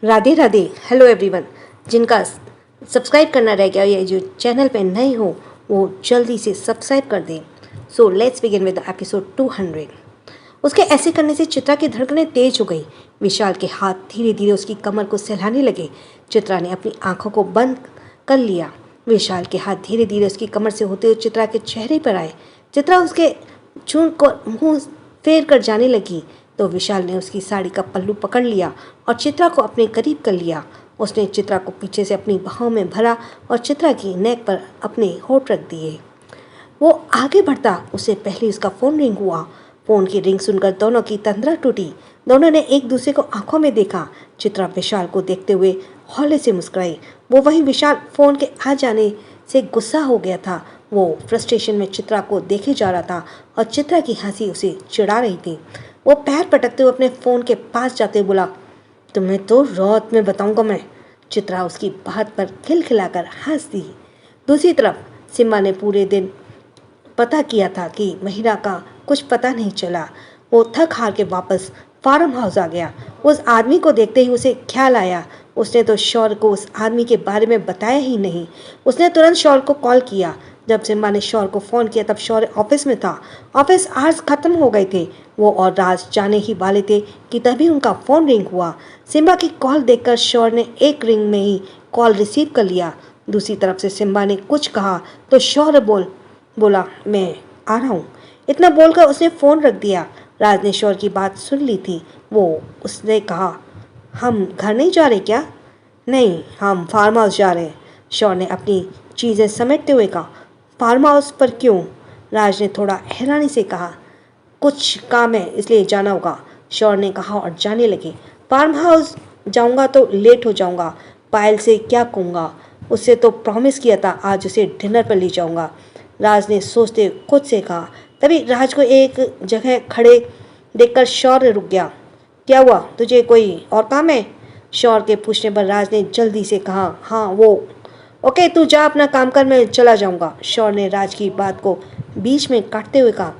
Radhe Radhe. Hello everyone. जिनका subscribe करना रह गया या जो चैनल पे नए हो वो जल्दी से सब्सक्राइब कर दें। So let's begin with episode 200। उसके ऐसे करने से चित्रा की धड़कनें तेज हो गई। विशाल के हाथ धीरे धीरे उसकी कमर को सहलाने लगे। चित्रा ने अपनी आंखों को बंद कर लिया। विशाल के हाथ धीरे धीरे उसकी कमर से होते हुए चित्रा के चेहरे पर आए। चित्रा उसके चून को मुंह फेर कर जाने लगी तो विशाल ने उसकी साड़ी का पल्लू पकड़ लिया और चित्रा को अपने करीब कर लिया। उसने चित्रा को पीछे से अपनी बाहों में भरा और चित्रा की नेक पर अपने होठ रख दिए। वो आगे बढ़ता उससे पहले उसका फ़ोन रिंग हुआ। फ़ोन की रिंग सुनकर दोनों की तंद्रा टूटी। दोनों ने एक दूसरे को आंखों में देखा। चित्रा विशाल को देखते हुए हौले से मुस्कुराई। वो वहीं विशाल फ़ोन के आ जाने से गुस्सा हो गया था। वो फ्रस्ट्रेशन में चित्रा को देखे जा रहा था और चित्रा की हंसी उसे चिढ़ा रही थी। वो पैर पटकते हुए अपने फ़ोन के पास जाते हुए बोला, तुम्हें तो रात में बताऊंगा मैं। चित्रा उसकी बात पर खिलखिलाकर हंस दी। दूसरी तरफ सिम्बा ने पूरे दिन पता किया था कि महिरा का कुछ पता नहीं चला। वो थक हार के वापस फार्म हाउस आ गया। उस आदमी को देखते ही उसे ख्याल आया। उसने तो शौर्य को उस आदमी के बारे में बताया ही नहीं। उसने तुरंत शौर्य को कॉल किया। जब सिम्बा ने शौर्य को फ़ोन किया तब शौर्य ऑफिस में था। ऑफिस आवर्स ख़त्म हो गए थे। वो और राज जाने ही वाले थे कि तभी उनका फ़ोन रिंग हुआ। सिम्बा की कॉल देखकर शौर्य ने एक रिंग में ही कॉल रिसीव कर लिया। दूसरी तरफ से सिम्बा ने कुछ कहा तो शौर्य बोला मैं आ रहा हूँ। इतना बोलकर उसने फ़ोन रख दिया। राज ने शौर्य की बात सुन ली थी। उसने कहा, हम घर नहीं जा रहे क्या? नहीं, हम फार्म हाउस जा रहे हैं। शौर्य ने अपनी चीज़ें समेटते हुए कहा। फार्म हाउस पर क्यों? राज ने थोड़ा हैरानी से कहा। कुछ काम है इसलिए जाना होगा, शौर्य ने कहा और जाने लगे। फार्म हाउस जाऊंगा तो लेट हो जाऊंगा। पायल से क्या कहूँगा? उससे तो प्रॉमिस किया था आज उसे डिनर पर ले जाऊंगा, राज ने सोचते खुद से कहा। तभी राज को एक जगह खड़े देखकर शौर्य रुक गया। क्या हुआ, तुझे कोई और काम है? शौर्य के पूछने पर राज ने जल्दी से कहा, हाँ वो। ओके तू जा अपना काम कर, मैं चला जाऊंगा, शौर्य ने राज की बात को बीच में काटते हुए कहा।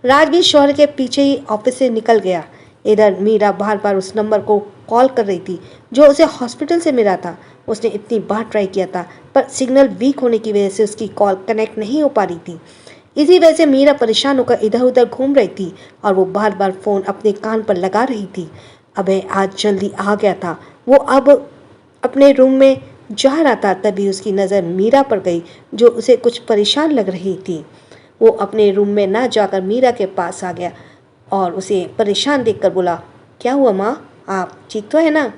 राज भी शौर्य के पीछे ही ऑफिस से निकल गया। इधर मीरा बार बार उस नंबर को कॉल कर रही थी जो उसे हॉस्पिटल से मिला था। उसने इतनी बार ट्राई किया था पर सिग्नल वीक होने की वजह से उसकी कॉल कनेक्ट नहीं हो पा रही थी। इसी वजह से मीरा परेशान होकर इधर उधर घूम रही थी और वो बार बार फ़ोन अपने कान पर लगा रही थी। अभय आज जल्दी आ गया था। वो अब अपने रूम में जा रहा था तभी उसकी नज़र मीरा पर गई जो उसे कुछ परेशान लग रही थी। वो अपने रूम में ना जाकर मीरा के पास आ गया और उसे परेशान देखकर बोला, क्या हुआ माँ, आप ठीक तो है ना?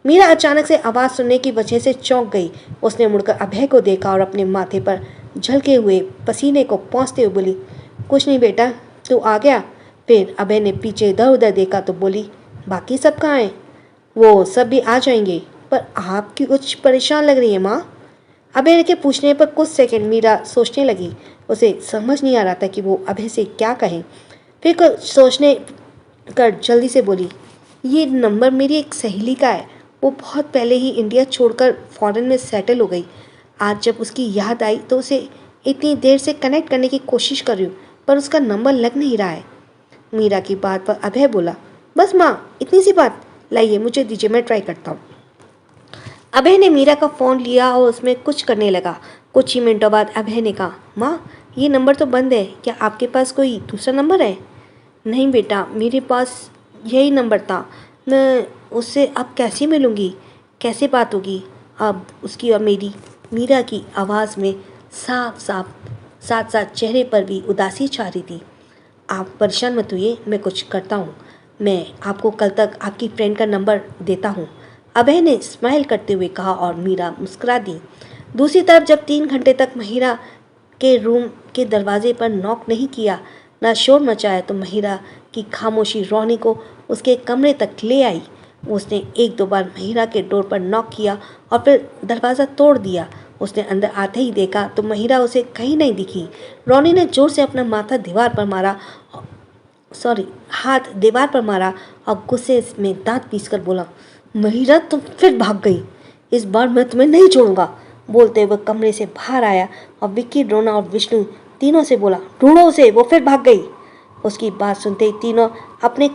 मीरा अचानक से आवाज़ सुनने की वजह से चौंक गई। उसने मुड़कर अभय को देखा और अपने माथे पर झलके हुए पसीने को पोंछते हुए बोली, कुछ नहीं बेटा, तू आ गया? फिर अभय ने पीछे इधर उधर देखा तो बोली, बाकी सब कहाँ हैं? वो सब भी आ जाएंगे, पर आपकी कुछ परेशान लग रही है माँ। अभय के पूछने पर कुछ सेकंड मीरा सोचने लगी। उसे समझ नहीं आ रहा था कि वो अभय से क्या कहें। फिर कुछ सोचने कर जल्दी से बोली, ये नंबर मेरी एक सहेली का है। वो बहुत पहले ही इंडिया छोड़कर फॉरेन में सेटल हो गई। आज जब उसकी याद आई तो उसे इतनी देर से कनेक्ट करने की कोशिश कर रही हूँ पर उसका नंबर लग नहीं रहा है। मीरा की बात पर अभय बोला, बस माँ इतनी सी बात, लाइए मुझे दीजिए, मैं ट्राई करता हूँ। अभय ने मीरा का फ़ोन लिया और उसमें कुछ करने लगा। कुछ ही मिनटों बाद अभय ने कहा, माँ ये नंबर तो बंद है, क्या आपके पास कोई दूसरा नंबर है? नहीं बेटा, मेरे पास यही नंबर था, मैं उससे अब कैसे मिलूँगी, कैसे बात होगी अब उसकी और मेरी? मीरा की आवाज़ में साफ साफ साथ साथ चेहरे पर भी उदासी छा रही थी। आप परेशान मत होइए, मैं कुछ करता हूँ। मैं आपको कल तक आपकी फ्रेंड का नंबर देता हूँ, अभय ने स्माइल करते हुए कहा और मीरा मुस्कुरा दी। दूसरी तरफ जब 3 घंटे तक महिरा के रूम के दरवाजे पर नॉक नहीं किया, ना शोर मचाया तो महिरा की खामोशी रोनी को उसके कमरे तक ले आई। उसने 1-2 बार महिरा के डोर पर नॉक किया और फिर दरवाज़ा तोड़ दिया। उसने अंदर आते ही देखा तो महिरा उसे कहीं नहीं दिखी। रोनी ने जोर से अपना माथा दीवार पर मारा हाथ दीवार पर मारा और गुस्से में दांत पीसकर बोला, महिरा तुम फिर भाग गई, इस बार मैं तुम्हें नहीं छोड़ूंगा। बोलते हुए कमरे से बाहर आया और विक्की, रोना और विष्णु तीनों से बोला, ढूंढो उसे, वो फिर भाग गई। उसकी बात सुनते ही तीनों अपने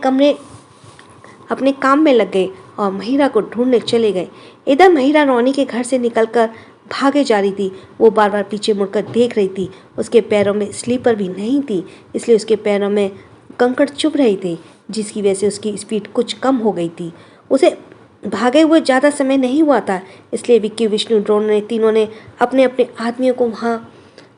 काम में लग गए और महिरा को ढूंढने चले गए। इधर महिरा रोनी के घर से निकलकर भागे जा रही थी। वो बार बार पीछे मुड़कर देख रही थी। उसके पैरों में स्लीपर भी नहीं थी, इसलिए उसके पैरों में कंकड़ चुभ रहे थे, जिसकी वजह से उसकी स्पीड कुछ कम हो गई थी। उसे भागे हुए ज़्यादा समय नहीं हुआ था, इसलिए विक्की, विष्णु, ड्रोन ने तीनों ने अपने अपने आदमियों को वहाँ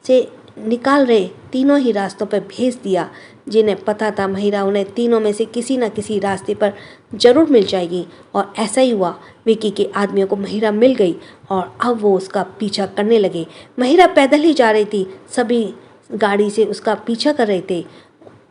से निकाल रहे तीनों ही रास्तों पर भेज दिया, जिन्हें पता था महिरा उन्हें तीनों में से किसी न किसी रास्ते पर जरूर मिल जाएगी। और ऐसा ही हुआ। विक्की के आदमियों को महिरा मिल गई और अब वो उसका पीछा करने लगे। महिरा पैदल ही जा रही थी, सभी गाड़ी से उसका पीछा कर रहे थे।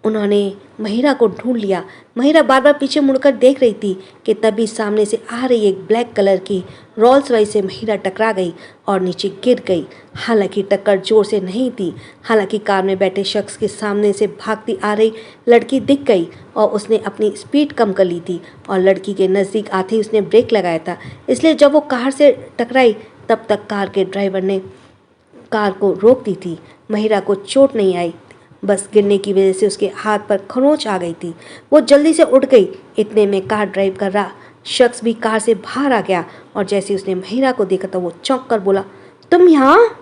उन्होंने महिरा को ढूंढ लिया। महिरा बार बार पीछे मुड़कर देख रही थी कि तभी सामने से आ रही एक ब्लैक कलर की रोल्स रॉयस से महिरा टकरा गई और नीचे गिर गई। हालांकि टक्कर जोर से नहीं थी। हालांकि कार में बैठे शख्स के सामने से भागती आ रही लड़की दिख गई और उसने अपनी स्पीड कम कर ली थी और लड़की के नज़दीक आते ही उसने ब्रेक लगाया था। इसलिए जब वो कार से टकराई तब तक कार के ड्राइवर ने कार को रोक दी थी। महिरा को चोट नहीं आई, बस गिरने की वजह से उसके हाथ पर खरोंच आ गई थी। वो जल्दी से उठ गई। इतने में कार ड्राइव कर रहा शख्स भी कार से बाहर आ गया और जैसे उसने महिरा को देखा तो वो चौंक कर बोला, तुम यहाँ?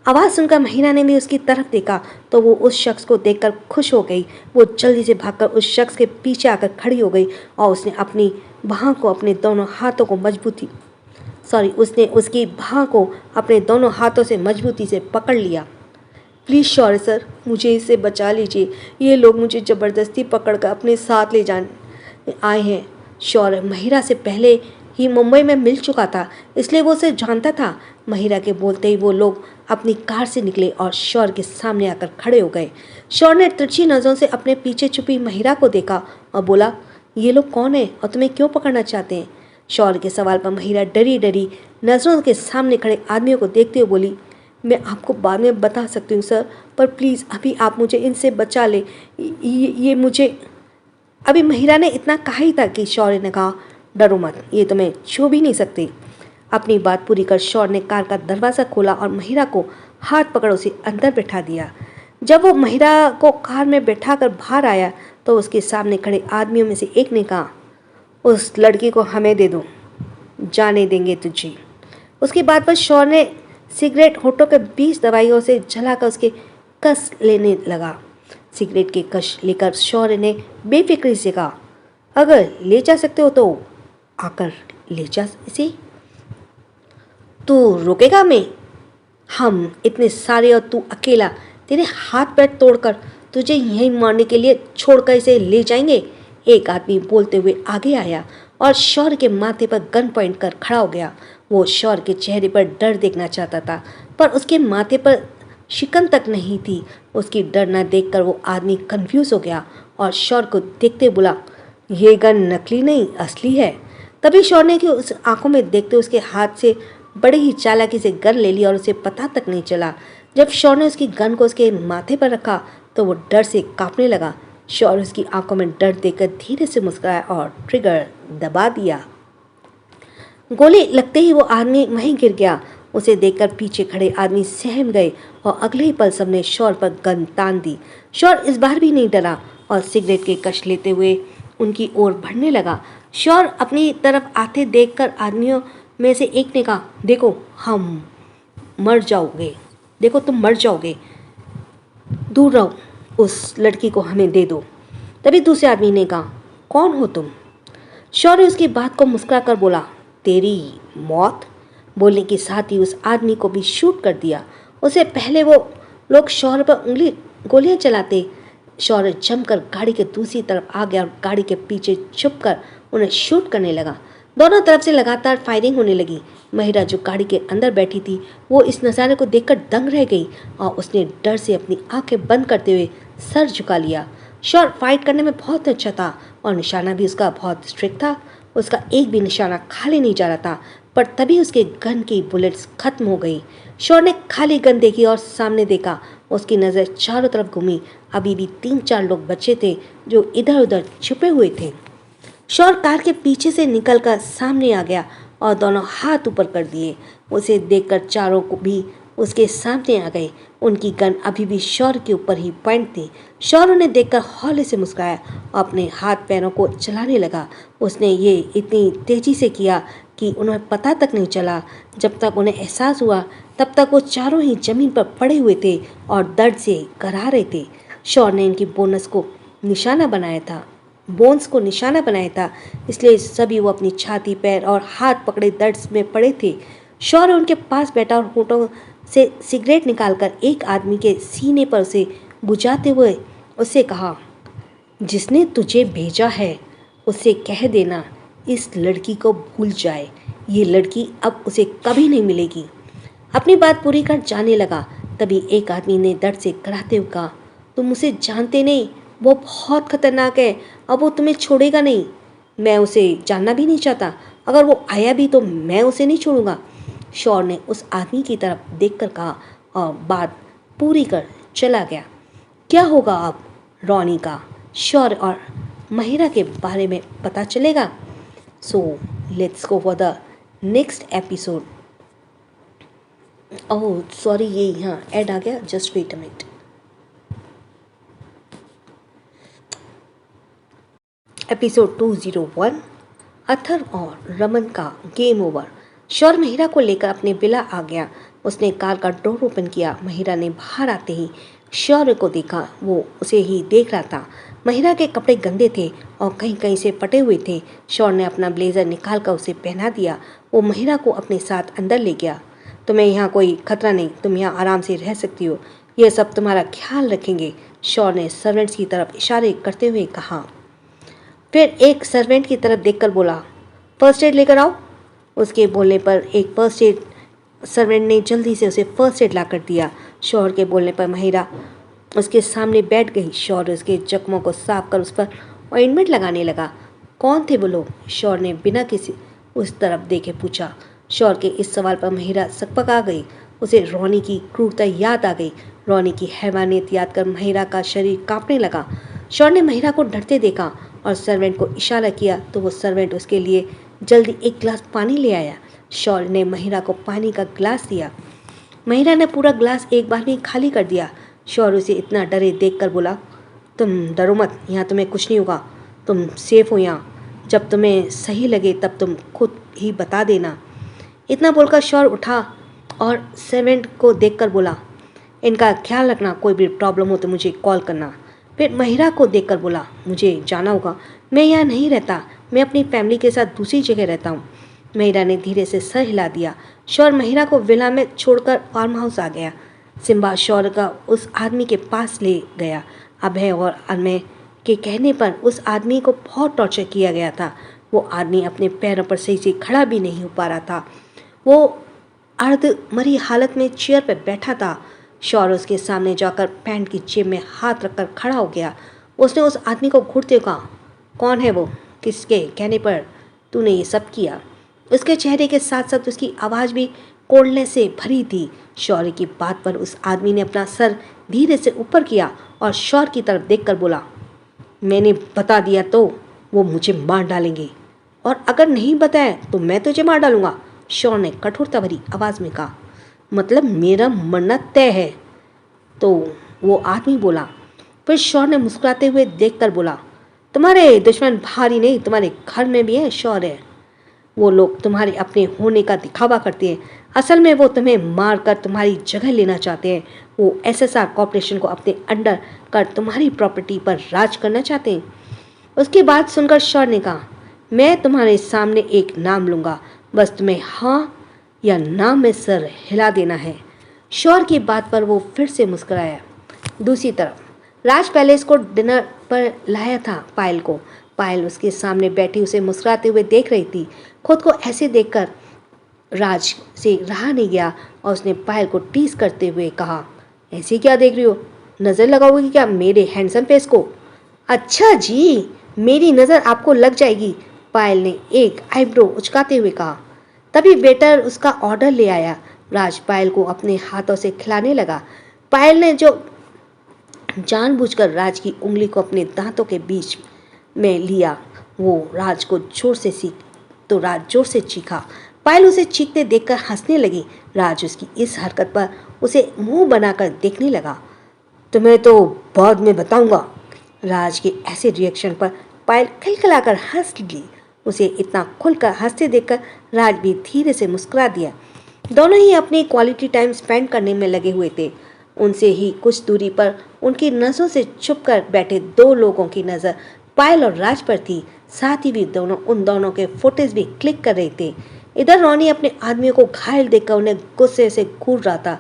आवाज़ सुनकर महिरा ने भी उसकी तरफ देखा तो वो उस शख्स को देखकर खुश हो गई। वो जल्दी से भागकर उस शख्स के पीछे आकर खड़ी हो गई और उसने अपनी बाह को अपने दोनों हाथों को उसने उसकी बाह को अपने दोनों हाथों से मजबूती से पकड़ लिया। प्लीज़ शौर्य सर, मुझे इससे बचा लीजिए। ये लोग मुझे ज़बरदस्ती पकड़कर अपने साथ ले जाने आए हैं। शौर्य महिरा से पहले ही मुंबई में मिल चुका था, इसलिए वो उसे जानता था। महिरा के बोलते ही वो लोग अपनी कार से निकले और शौर्य के सामने आकर खड़े हो गए। शौर्य ने तिरछी नज़रों से अपने पीछे छुपी महिरा को देखा और बोला, ये लोग कौन है और तुम्हें क्यों पकड़ना चाहते हैं? शौर्य के सवाल पर महिरा डरी डरी नज़रों के सामने खड़े आदमियों को देखते हुए बोली, मैं आपको बाद में बता सकती हूँ सर, पर प्लीज़ अभी आप मुझे इनसे बचा ले। ये मुझे। अभी महिरा ने इतना कहा ही था कि शौर्य ने कहा, डरो मत, ये तुम्हें छू भी नहीं सकती। अपनी बात पूरी कर शौर्य ने कार का दरवाज़ा खोला और महिरा को हाथ पकड़ उसे अंदर बैठा दिया। जब वो महिरा को कार में बैठा कर बाहर आया तो उसके सामने खड़े आदमियों में से एक ने कहा, उस लड़की को हमें दे दो, जाने देंगे तुझे। उसकी बात पर शौर्य ने सिगरेट होठों के बीच दवाइयों से जलाकर उसके कस लेने लगा। सिगरेट के कश लेकर शौर्य ने बेफिक्री से कहा, अगर ले जा सकते हो तो आकर ले जा इसे। तू रोकेगा? मैं हम इतने सारे और तू अकेला, तेरे हाथ पैर तोड़कर तुझे यहीं मारने के लिए छोड़कर इसे ले जाएंगे। एक आदमी बोलते हुए आगे आया और शौर्य के माथे पर गन पॉइंट कर खड़ा हो गया। वो शौर्य के चेहरे पर डर देखना चाहता था, पर उसके माथे पर शिकन तक नहीं थी। उसकी डर न देखकर वो आदमी कंफ्यूज हो गया और शौर्य को देखते बोला, ये गन नकली नहीं असली है। तभी शौर्य ने कि उस आंखों में देखते उसके हाथ से बड़ी ही चालाकी से गन ले ली और उसे पता तक नहीं चला। जब शौर्य ने उसकी गन को उसके माथे पर रखा तो वो डर से कांपने लगा। शौर्य उसकी आंखों में डर देखकर धीरे से मुस्कुराया और ट्रिगर दबा दिया। गोली लगते ही वो आदमी वहीं गिर गया। उसे देखकर पीछे खड़े आदमी सहम गए और अगले ही पल सबने शौर्य पर गन तान दी। शौर्य इस बार भी नहीं डरा और सिगरेट के कश लेते हुए उनकी ओर बढ़ने लगा। शौर्य अपनी तरफ आते देखकर आदमियों में से एक ने कहा, देखो हम मर जाओगे, देखो तुम मर जाओगे, दूर रहो, उस लड़की को हमें दे दो। तभी दूसरे आदमी ने कहा, कौन हो तुम? शौर्य उसकी बात को मुस्कुरा कर बोला, तेरी मौत। बोलने के साथ ही उस आदमी को भी शूट कर दिया। उससे पहले वो लोग शौर्य पर गोलियां चलाते। शौर्य जमकर गाड़ी के दूसरी तरफ आ गया और गाड़ी के पीछे छुपकर उन्हें शूट करने लगा। दोनों तरफ से लगातार फायरिंग होने लगी। महिरा जो गाड़ी के अंदर बैठी थी वो इस नज़ारे को देखकर दंग रह गई और उसने डर से अपनी आंखें बंद करते हुए सर झुका लिया। शौर्य फाइट करने में बहुत अच्छा था और निशाना भी उसका बहुत स्ट्रिक्ट था। उसका एक भी निशाना खाली नहीं जा रहा था, पर तभी उसके गन की बुलेट्स खत्म हो गई। शौर्य ने खाली गन देखी और सामने देखा। उसकी नज़र चारों तरफ घूमी। अभी भी 3-4 लोग बचे थे जो इधर उधर छुपे हुए थे। शौर्य कार के पीछे से निकलकर सामने आ गया और दोनों हाथ ऊपर कर दिए। उसे देखकर चारों को भी उसके सामने आ गए। उनकी गन अभी भी शौर्य के ऊपर ही पॉइंट थी। शौर्य उन्हें देखकर हौले से मुस्कुराया और अपने हाथ पैरों को चलाने लगा। उसने ये इतनी तेजी से किया कि उन्हें पता तक नहीं चला। जब तक उन्हें एहसास हुआ तब तक वो चारों ही जमीन पर पड़े हुए थे और दर्द से कराह रहे थे। शौर्य ने इनकी बोनस को निशाना बनाया था बोन्स को निशाना बनाया था, इसलिए सभी वो अपनी छाती, पैर और हाथ पकड़े दर्द में पड़े थे। शौर्य उनके पास बैठा और होठों से सिगरेट निकालकर एक आदमी के सीने पर उसे बुझाते हुए उससे कहा, जिसने तुझे भेजा है उससे कह देना इस लड़की को भूल जाए। ये लड़की अब उसे कभी नहीं मिलेगी। अपनी बात पूरी कर जाने लगा तभी एक आदमी ने दर्द से कराहते हुए कहा, तुम उसे जानते नहीं, वो बहुत खतरनाक है। अब वो तुम्हें छोड़ेगा नहीं। मैं उसे जानना भी नहीं चाहता। अगर वो आया भी तो मैं उसे नहीं छोड़ूंगा। शौर्य ने उस आदमी की तरफ देखकर कहा और बात पूरी कर चला गया। क्या होगा अब रोनी का? शौर्य और महिरा के बारे में पता चलेगा। So let's go for the next episode. Oh sorry, ये यहाँ ऐड आ गया, just wait a minute. Episode 201 Athar और रमन का गेम ओवर। शौर्य महिरा को लेकर अपने विला आ गया। उसने कार का डोर ओपन किया। महिरा ने बाहर आते ही शौर्य को देखा। वो उसे ही देख रहा था। महिरा के कपड़े गंदे थे और कहीं कहीं से फटे हुए थे। शौर्य ने अपना ब्लेजर निकाल कर उसे पहना दिया। वो महिरा को अपने साथ अंदर ले गया। तुम्हें यहाँ कोई खतरा नहीं, तुम यहाँ आराम से रह सकती हो, यह सब तुम्हारा ख्याल रखेंगे। शौर्य ने सर्वेंट्स की तरफ इशारे करते हुए कहा। फिर एक सर्वेंट की तरफ देखकर बोला, फर्स्ट एड लेकर आओ। उसके बोलने पर एक फर्स्ट एड सर्वेंट ने जल्दी से उसे फर्स्ट एड ला कर दिया। शौर्य के बोलने पर महिरा उसके सामने बैठ गई। शौर्य उसके जख्मों को साफ कर उस पर ऑइंटमेंट लगाने लगा। कौन थे वो लोग? शौर्य ने बिना किसी उस तरफ देखे पूछा। शौर्य के इस सवाल पर महिरा सकपका गई। उसे रोनी की क्रूरता याद आ गई। रोनी की हैवानियत याद कर महिरा का शरीर कांपने लगा। शौर्य ने महिरा को डरते देखा और सर्वेंट को इशारा किया तो वो सर्वेंट उसके लिए जल्दी एक गिलास पानी ले आया। शौर्य ने महिरा को पानी का गिलास दिया। महिरा ने पूरा गिलास एक बार में खाली कर दिया। शौर्य उसे इतना डरे देखकर बोला, तुम डरो मत, यहाँ तुम्हें कुछ नहीं होगा, तुम सेफ हो यहाँ। जब तुम्हें सही लगे तब तुम खुद ही बता देना। इतना बोलकर शौर्य उठा और सर्वेंट को देखकर बोला, इनका ख्याल रखना, कोई भी प्रॉब्लम हो तो मुझे कॉल करना। फिर महिरा को देखकर बोला, मुझे जाना होगा, मैं यहाँ नहीं रहता, मैं अपनी फैमिली के साथ दूसरी जगह रहता हूँ। महिरा ने धीरे से सर हिला दिया। शौर्य महिरा को विला में छोड़कर फार्म हाउस आ गया। सिम्बा शौर्य का उस आदमी के पास ले गया। अभय और अनमय के कहने पर उस आदमी को बहुत टॉर्चर किया गया था। वो आदमी अपने पैरों पर सही से खड़ा भी नहीं हो पा रहा था। वो अर्ध मरी हालत में चेयर पर बैठा था। शौर्य उसके सामने जाकर पैंट की जेब में हाथ रखकर खड़ा हो गया। उसने उस आदमी को घूरते हुए कहा, कौन है वो? किसके कहने पर तूने ये सब किया? उसके चेहरे के साथ साथ उसकी आवाज़ भी कोल्डनेस से भरी थी। शौर्य की बात पर उस आदमी ने अपना सर धीरे से ऊपर किया और शौर्य की तरफ देखकर बोला, मैंने बता दिया तो वो मुझे मार डालेंगे, और अगर नहीं बताया तो मैं तुझे मार डालूंगा। शौर्य ने कठोरता भरी आवाज़ में कहा, मतलब मेरा मरना तय है? तो वो आदमी बोला। फिर शौर्य ने मुस्कुराते हुए देखकर बोला, तुम्हारे दुश्मन भारी नहीं, तुम्हारे घर में भी है शौर्य। वो लोग तुम्हारे अपने होने का दिखावा करते हैं, असल में वो तुम्हें मार कर तुम्हारी जगह लेना चाहते हैं। वो एसएसआर कॉर्पोरेशन को अपने अंडर कर तुम्हारी प्रॉपर्टी पर राज करना चाहते हैं। उसकी बात सुनकर शौर्य ने कहा, मैं तुम्हारे सामने एक नाम लूँगा, बस तुम्हें हाँ या ना में सर हिला देना है। शौर्य की बात पर वो फिर से मुस्कुराया। दूसरी तरफ राज पैलेस को डिनर पर लाया था पायल को। पायल उसके सामने बैठी उसे मुस्कुराते हुए देख रही थी। खुद को ऐसे देखकर राज से रहा नहीं गया और उसने पायल को टीज करते हुए कहा, ऐसे क्या देख रही हो? नज़र लगाओगी क्या मेरे हैंडसम फेस को? अच्छा जी, मेरी नज़र आपको लग जाएगी, पायल ने एक आईब्रो उचकाते हुए कहा। तभी वेटर उसका ऑर्डर ले आया। राज पायल को अपने हाथों से खिलाने लगा। पायल ने जो जानबूझकर राज की उंगली को अपने दांतों के बीच में लिया, वो राज जोर से चीखा। पायल उसे चीखते देखकर हंसने लगी। राज उसकी इस हरकत पर उसे मुंह बनाकर देखने लगा। तुम्हें तो बाद में बताऊंगा। राज के ऐसे रिएक्शन पर पायल खिलखिलाकर हंस ली। उसे इतना खुलकर हंसते देखकर राज भी धीरे से मुस्कुरा दिया। दोनों ही अपनी क्वालिटी टाइम स्पेंड करने में लगे हुए थे। उनसे ही कुछ दूरी पर उनकी नज़रों से छुपकर बैठे दो लोगों की नज़र पायल और राज पर थी। साथ ही भी उन दोनों के फुटेज भी क्लिक कर रहे थे। इधर रोनी अपने आदमियों को घायल देखकर उन्हें गुस्से से घूर रहा था।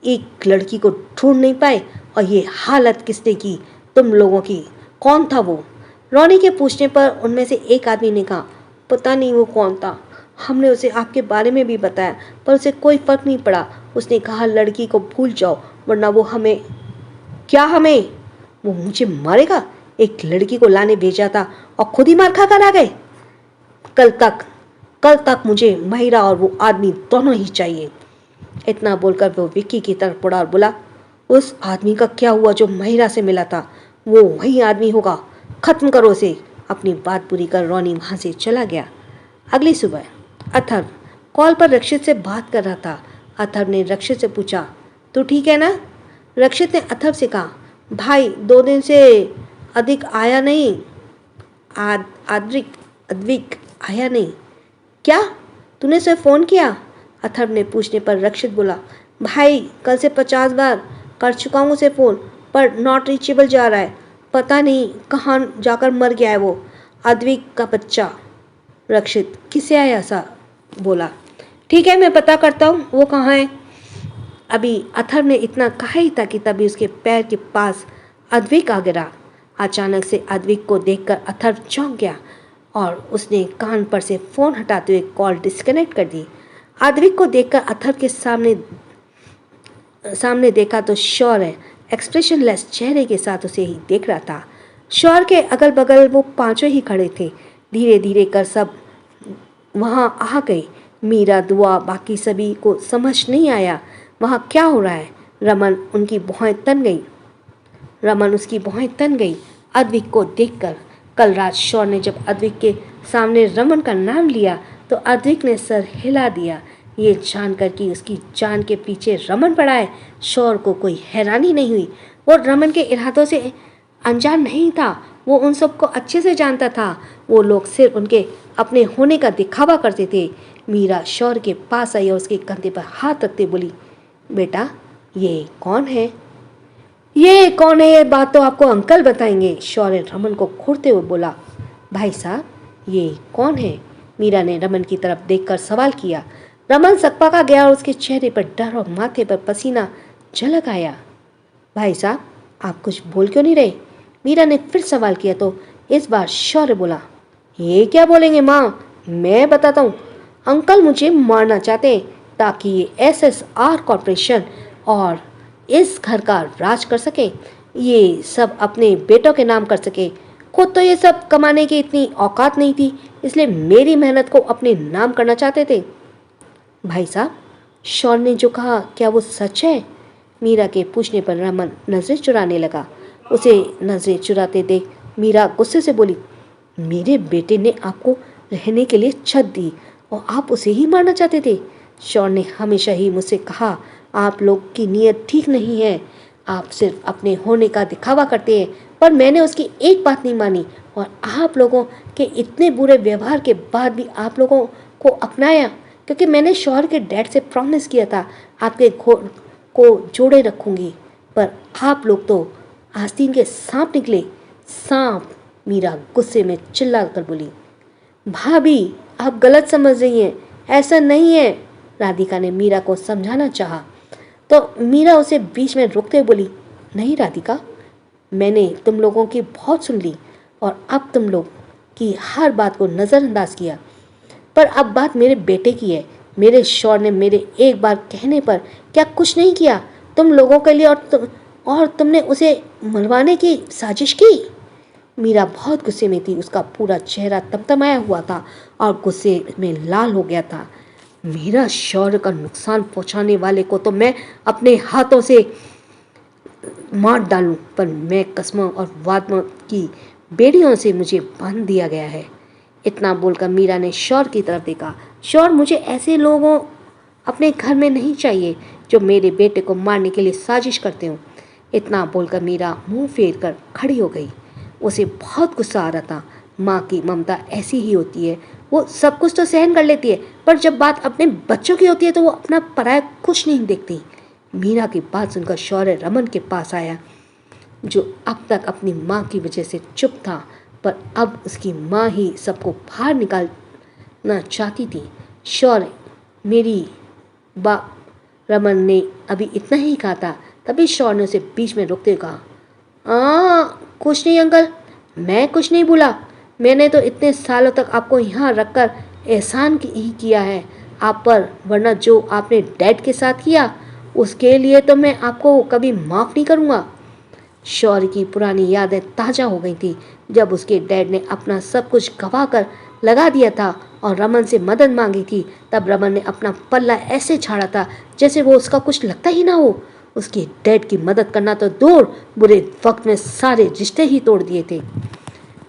एक लड़की को ढूंढ नहीं पाए और ये हालत किसने की? तुम लोगों की। कौन था वो? रोनी के पूछने पर उनमें से एक आदमी ने कहा, पता नहीं वो कौन था, हमने उसे आपके बारे में भी बताया पर उसे कोई फर्क नहीं पड़ा। उसने कहा लड़की को भूल जाओ वरना वो हमें। क्या हमें? वो मुझे मारेगा। एक लड़की को लाने भेजा था और खुद ही मार खाकर आ गए। कल तक मुझे महिरा और वो आदमी दोनों ही चाहिए। इतना बोलकर वो विक्की की तरफ बढ़ा और बोला, उस आदमी का क्या हुआ जो महिरा से मिला था? वो वही आदमी होगा, खत्म करो उसे। अपनी बात पूरी कर रोनी वहां से चला गया। अगली सुबह अथर्व कॉल पर रक्षित से बात कर रहा था। अथर्व ने रक्षित से पूछा, तू ठीक है ना? रक्षित ने अथर्व से कहा, भाई 2 दिन से अधिक आया नहीं। अद्विक आया नहीं? क्या तूने उसे फ़ोन किया? अथर्व ने पूछने पर रक्षित बोला, भाई कल से 50 बार कर चुका हूँ उसे फ़ोन पर नॉट रीचेबल जा रहा है। पता नहीं कहाँ जाकर मर गया है वो अद्विक का बच्चा। रक्षित किसे आया ऐसा बोला, ठीक है मैं पता करता हूँ वो कहाँ है। अभी अथर्व ने इतना कहा ही था कि तभी उसके पैर के पास अद्विक आ गिरा। अचानक से अद्विक को देखकर अथर्व चौंक गया और उसने कान पर से फ़ोन हटाते हुए कॉल डिस्कनेक्ट कर दी। अद्विक को देखकर अथर्व के सामने देखा तो शौर्य एक्सप्रेशनलेस चेहरे के साथ उसे ही देख रहा था। शौर्य के अगल बगल वो पांचों ही खड़े थे। धीरे धीरे कर सब वहाँ आ गए। मीरा, दुआ, बाकी सभी को समझ नहीं आया वहाँ क्या हो रहा है। रमन उसकी भौहें तन गई अद्विक को देखकर। कल रात शौर्य ने जब अद्विक के सामने रमन का नाम लिया तो अद्विक ने सर हिला दिया। ये जानकर कि उसकी जान के पीछे रमन पड़ा है, शौर्य को कोई हैरानी नहीं हुई। वो रमन के इरादों से अनजान नहीं था, वो उन सबको अच्छे से जानता था। वो लोग सिर्फ उनके अपने होने का दिखावा करते थे। मीरा शौर्य के पास आई और उसके कंधे पर हाथ रखते बोली, बेटा ये कौन है? ये बात तो आपको अंकल बताएंगे। शौर्य रमन को घूरते हुए बोला, भाई साहब ये कौन है? मीरा ने रमन की तरफ देखकर सवाल किया। रमन सकपका गया और उसके चेहरे पर डर और माथे पर पसीना झलक आया। भाई साहब आप कुछ बोल क्यों नहीं रहे? मीरा ने फिर सवाल किया तो इस बार शौर्य बोला, ये क्या बोलेंगे माँ, मैं बताता हूँ। अंकल मुझे मारना चाहते हैं ताकि ये SSR कॉर्पोरेशन और इस घर का राज कर सके, ये सब अपने बेटों के नाम कर सके। खुद तो ये सब कमाने की इतनी औकात नहीं थी, इसलिए मेरी मेहनत को अपने नाम करना चाहते थे। भाई साहब शौर्य ने जो कहा क्या वो सच है? मीरा के पूछने पर रमन नजरें चुराने लगा। उसे नजरें चुराते देख मीरा गुस्से से बोली, मेरे बेटे ने आपको रहने के लिए छत दी और आप उसे ही मारना चाहते थे। शौर्य ने हमेशा ही मुझसे कहा आप लोग की नीयत ठीक नहीं है, आप सिर्फ अपने होने का दिखावा करते हैं, पर मैंने उसकी एक बात नहीं मानी और आप लोगों के इतने बुरे व्यवहार के बाद भी आप लोगों को अपनाया, क्योंकि मैंने शौर्य के डैड से प्रॉमिस किया था आपके घोर को जोड़े रखूंगी, पर आप लोग तो आस्तीन के सांप निकले। सांप? मीरा गुस्से में चिल्ला कर बोली। भाभी आप गलत समझ रही हैं, ऐसा नहीं है। राधिका ने मीरा को समझाना चाहा तो मीरा उसे बीच में रोकते हुए बोली, नहीं राधिका, मैंने तुम लोगों की बहुत सुन ली और अब तुम लोग की हर बात को नज़रअंदाज किया, पर अब बात मेरे बेटे की है। मेरे शौर्य ने मेरे एक बार कहने पर क्या कुछ नहीं किया तुम लोगों के लिए, और तुमने उसे मरवाने की साजिश की। मीरा बहुत गुस्से में थी, उसका पूरा चेहरा तमतमाया हुआ था और गुस्से में लाल हो गया था। मेरा शौर्य का नुकसान पहुंचाने वाले को तो मैं अपने हाथों से मार डालूं, पर मैं कस्मों और वादों की बेड़ियों से मुझे बांध दिया गया है। इतना बोलकर मीरा ने शौर्य की तरफ देखा। शौर्य मुझे ऐसे लोगों अपने घर में नहीं चाहिए जो मेरे बेटे को मारने के लिए साजिश करते हो। इतना बोलकर मीरा मुंह फेर कर खड़ी हो गई। उसे बहुत गुस्सा आ रहा था। माँ की ममता ऐसी ही होती है, वो सब कुछ तो सहन कर लेती है, पर जब बात अपने बच्चों की होती है तो वो अपना पराया कुछ नहीं देखती। मीरा की बात सुनकर शौर्य रमन के पास आया, जो अब तक अपनी माँ की वजह से चुप था, पर अब उसकी माँ ही सबको बाहर निकालना चाहती थी। शौर्य, मेरी बा रमन ने अभी इतना ही कहा था, तभी शौर्य ने उसे बीच में रोकते हुए कहा, कुछ नहीं अंकल, मैं कुछ नहीं बोला। मैंने तो इतने सालों तक आपको यहाँ रखकर एहसान ही किया है आप पर, वरना जो आपने डैड के साथ किया उसके लिए तो मैं आपको कभी माफ़ नहीं करूँगा। शौर्य की पुरानी यादें ताज़ा हो गई थी, जब उसके डैड ने अपना सब कुछ गवा कर लगा दिया था और रमन से मदद मांगी थी। तब रमन ने अपना पल्ला ऐसे छाड़ा था जैसे वो उसका कुछ लगता ही ना हो। उसके डैड की मदद करना तो दूर, बुरे वक्त में सारे रिश्ते ही तोड़ दिए थे।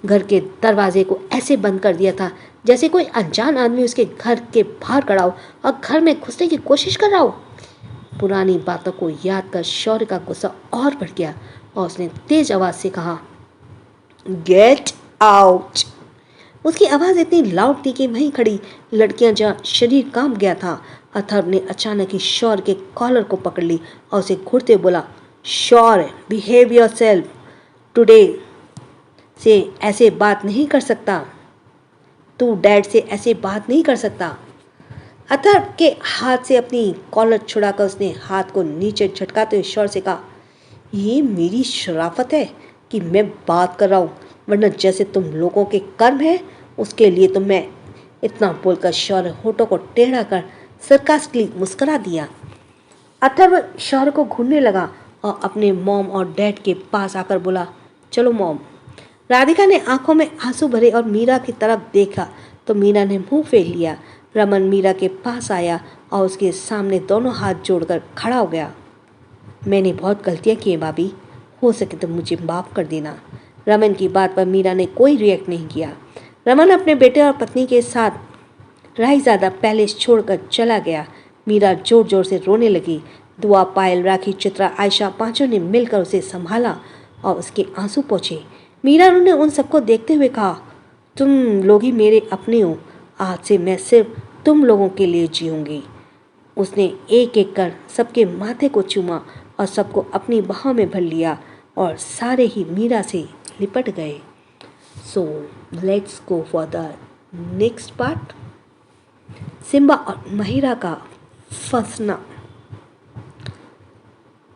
घर के दरवाजे को ऐसे बंद कर दिया था जैसे कोई अनजान आदमी उसके घर के बाहर खड़ा हो और घर में घुसने की कोशिश कर रहा हो। पुरानी बातों को याद कर शौर्य का गुस्सा और बढ़ गया और उसने तेज आवाज से कहा, गेट आउट। उसकी आवाज़ इतनी लाउड थी कि वहीं खड़ी लड़कियां जहाँ शरीर कांप गया था। अथर्व ने अचानक ही शौर्य के कॉलर को पकड़ ली और उसे घूरते बोला, शौर्य, बिहेव योरसेल्फ। टुडे से ऐसे बात नहीं कर सकता, तू डैड से ऐसे बात नहीं कर सकता। अथर्व के हाथ से अपनी कॉलर छुड़ाकर उसने हाथ को नीचे झटकाते हुए शौर्य से कहा, ये मेरी शराफत है कि मैं बात कर रहा हूँ, वरना जैसे तुम लोगों के कर्म है उसके लिए तो मैं। इतना बोलकर शौर्य होठों को टेढ़ा कर सरकास्टिकली मुस्करा दिया। अथर्व शौर्य को घूरने लगा और अपने मॉम और डैड के पास आकर बोला, चलो मॉम। राधिका ने आंखों में आंसू भरे और मीरा की तरफ देखा तो मीरा ने मुंह फेर लिया। रमन मीरा के पास आया और उसके सामने दोनों हाथ जोड़कर खड़ा हो गया। मैंने बहुत गलतियां की हैं भाभी, हो सके तो मुझे माफ़ कर देना। रमन की बात पर मीरा ने कोई रिएक्ट नहीं किया। रमन अपने बेटे और पत्नी के साथ रायज़ादा पैलेस छोड़कर चला गया। मीरा जोर जोर से रोने लगी। दुआ, पायल, राखी, चित्रा, आयशा पांचों ने मिलकर उसे संभाला और उसके आंसू पोंछे। मीरा ने उन सबको देखते हुए कहा, तुम लोग ही मेरे अपने हो, आज से मैं सिर्फ तुम लोगों के लिए जीऊँगी। उसने एक एक कर सबके माथे को चूमा और सबको अपनी बाहों में भर लिया और सारे ही मीरा से लिपट गए। So let's go for the next part. Simba और महिरा का फंसना।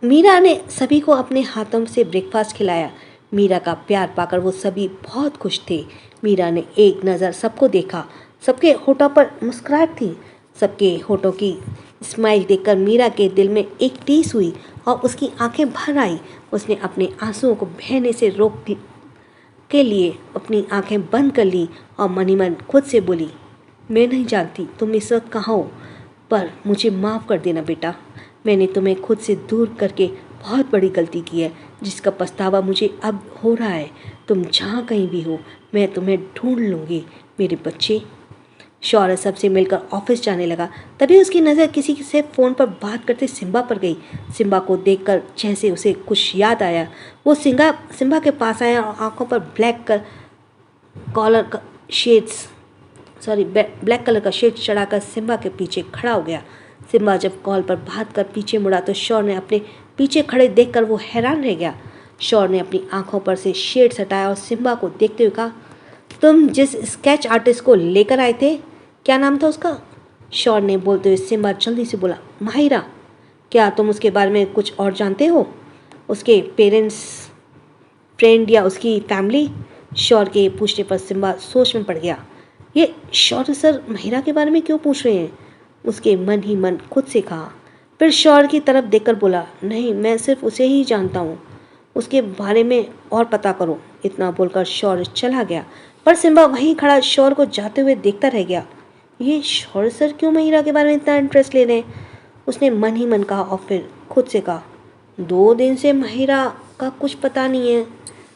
मीरा ने सभी को अपने हाथों से ब्रेकफास्ट खिलाया। मीरा का प्यार पाकर वो सभी बहुत खुश थे। मीरा ने एक नज़र सबको देखा, सबके होठों पर मुस्कुराहट थी। सबके होठों की स्माइल देखकर मीरा के दिल में एक टीस हुई और उसकी आंखें भर आई। उसने अपने आंसुओं को बहने से रोक के लिए अपनी आंखें बंद कर ली और मन ही मन खुद से बोली, मैं नहीं जानती तुम इस वक्त कहाँ हो, पर मुझे माफ़ कर देना बेटा। मैंने तुम्हें खुद से दूर करके बहुत बड़ी गलती की है, जिसका पछतावा मुझे अब हो रहा है। तुम जहाँ कहीं भी हो मैं तुम्हें ढूंढ लूँगी मेरे बच्चे। शौर्य सबसे मिलकर ऑफिस जाने लगा। तभी उसकी नज़र किसी से फ़ोन पर बात करते सिम्बा पर गई। सिम्बा को देखकर जैसे उसे कुछ याद आया, वो सिम्बा के पास आया और आंखों पर ब्लैक कलर का शेड चढ़ाकर सिम्बा के पीछे खड़ा हो गया। सिम्बा जब कॉल पर बात कर पीछे मुड़ा तो शौर्य ने अपने पीछे खड़े देखकर वो हैरान रह गया। शौर्य ने अपनी आंखों पर से शेड हटाया और सिम्बा को देखते हुए कहा, तुम जिस स्केच आर्टिस्ट को लेकर आए थे, क्या नाम था उसका? शौर्य ने बोलते हुए सिम्बा जल्दी से बोला, माहिरा। क्या तुम उसके बारे में कुछ और जानते हो? उसके पेरेंट्स, फ्रेंड या उसकी फैमिली? शौर्य के पूछने पर सिम्बा सोच में पड़ गया। ये शौर्य सर माहिरा के बारे में क्यों पूछ रहे हैं? उसके मन ही मन खुद से कहा। फिर शौर्य की तरफ देखकर बोला, नहीं, मैं सिर्फ उसे ही जानता हूँ, उसके बारे में और पता करो। इतना बोलकर शौर्य चला गया, पर सिम्बा वहीं खड़ा शौर्य को जाते हुए देखता रह गया। ये शौर्य सर क्यों महिरा के बारे में इतना इंटरेस्ट ले रहे हैं? उसने मन ही मन कहा और फिर खुद से कहा, 2 दिन से महिरा का कुछ पता नहीं है।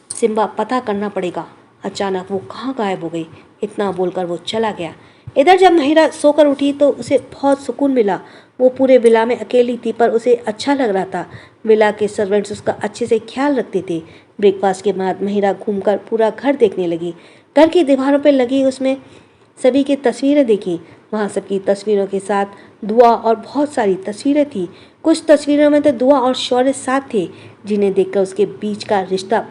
सिम्बा पता करना पड़ेगा। अचानक वो कहाँ गायब हो गई। इतना बोलकर वो चला गया। इधर जब महिरा सोकर उठी तो उसे बहुत सुकून मिला। वो पूरे विला में अकेली थी पर उसे अच्छा लग रहा था। विला के सर्वेंट्स उसका अच्छे से ख्याल रखते थे। ब्रेकफास्ट के बाद महिरा घूमकर पूरा घर देखने लगी। घर की दीवारों पर लगी उसमें सभी की तस्वीरें देखी। वहाँ सबकी तस्वीरों के साथ दुआ और बहुत सारी तस्वीरें थी। कुछ तस्वीरों में तो दुआ और शौर्य साथ थे, जिन्हें देखकर उसके बीच का रिश्ता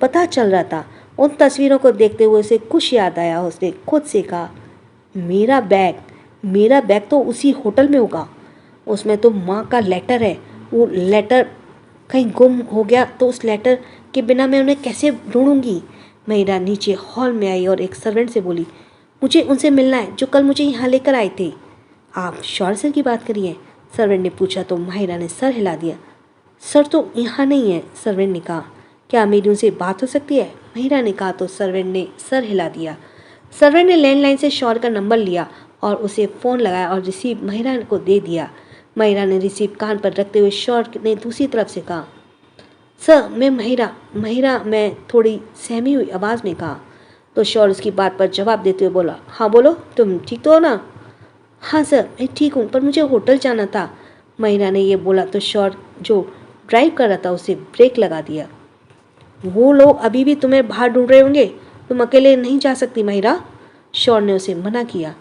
पता चल रहा था। उन तस्वीरों को देखते हुए उसे कुछ याद आया। उसने खुद से कहा, मेरा बैग तो उसी होटल में होगा। उसमें तो माँ का लेटर है। वो लेटर कहीं गुम हो गया तो उस लेटर के बिना मैं उन्हें कैसे ढूंढूंगी। महिरा नीचे हॉल में आई और एक सर्वेंट से बोली, मुझे उनसे मिलना है जो कल मुझे यहाँ लेकर आए थे। आप शौर्य सर की बात करिए? सर्वेंट ने पूछा तो महिरा ने सर हिला दिया। सर तो यहाँ नहीं है, सर्वेंट ने कहा। क्या मेरी उनसे बात हो सकती है? महिरा ने कहा तो सर्वेंट ने सर हिला दिया। सर्वेंट ने लैंडलाइन से शौर्य का नंबर लिया और उसे फ़ोन लगाया और रिसीव महिरा को दे दिया। महिरा ने रिसीव कान पर रखते हुए शौर्य ने दूसरी तरफ से कहा, सर मैं महिरा मैं थोड़ी सहमी हुई आवाज़ में कहा। तो शौर्य उसकी बात पर जवाब देते हुए बोला, हाँ बोलो, तुम ठीक तो हो ना? हाँ सर मैं ठीक हूँ, पर मुझे होटल जाना था। महिरा ने यह बोला तो शौर्य जो ड्राइव कर रहा था उसे ब्रेक लगा दिया। वो लोग अभी भी तुम्हें बाहर ढूंढ रहे होंगे, तुम अकेले नहीं जा सकती महिरा। शौर्य ने उसे मना किया।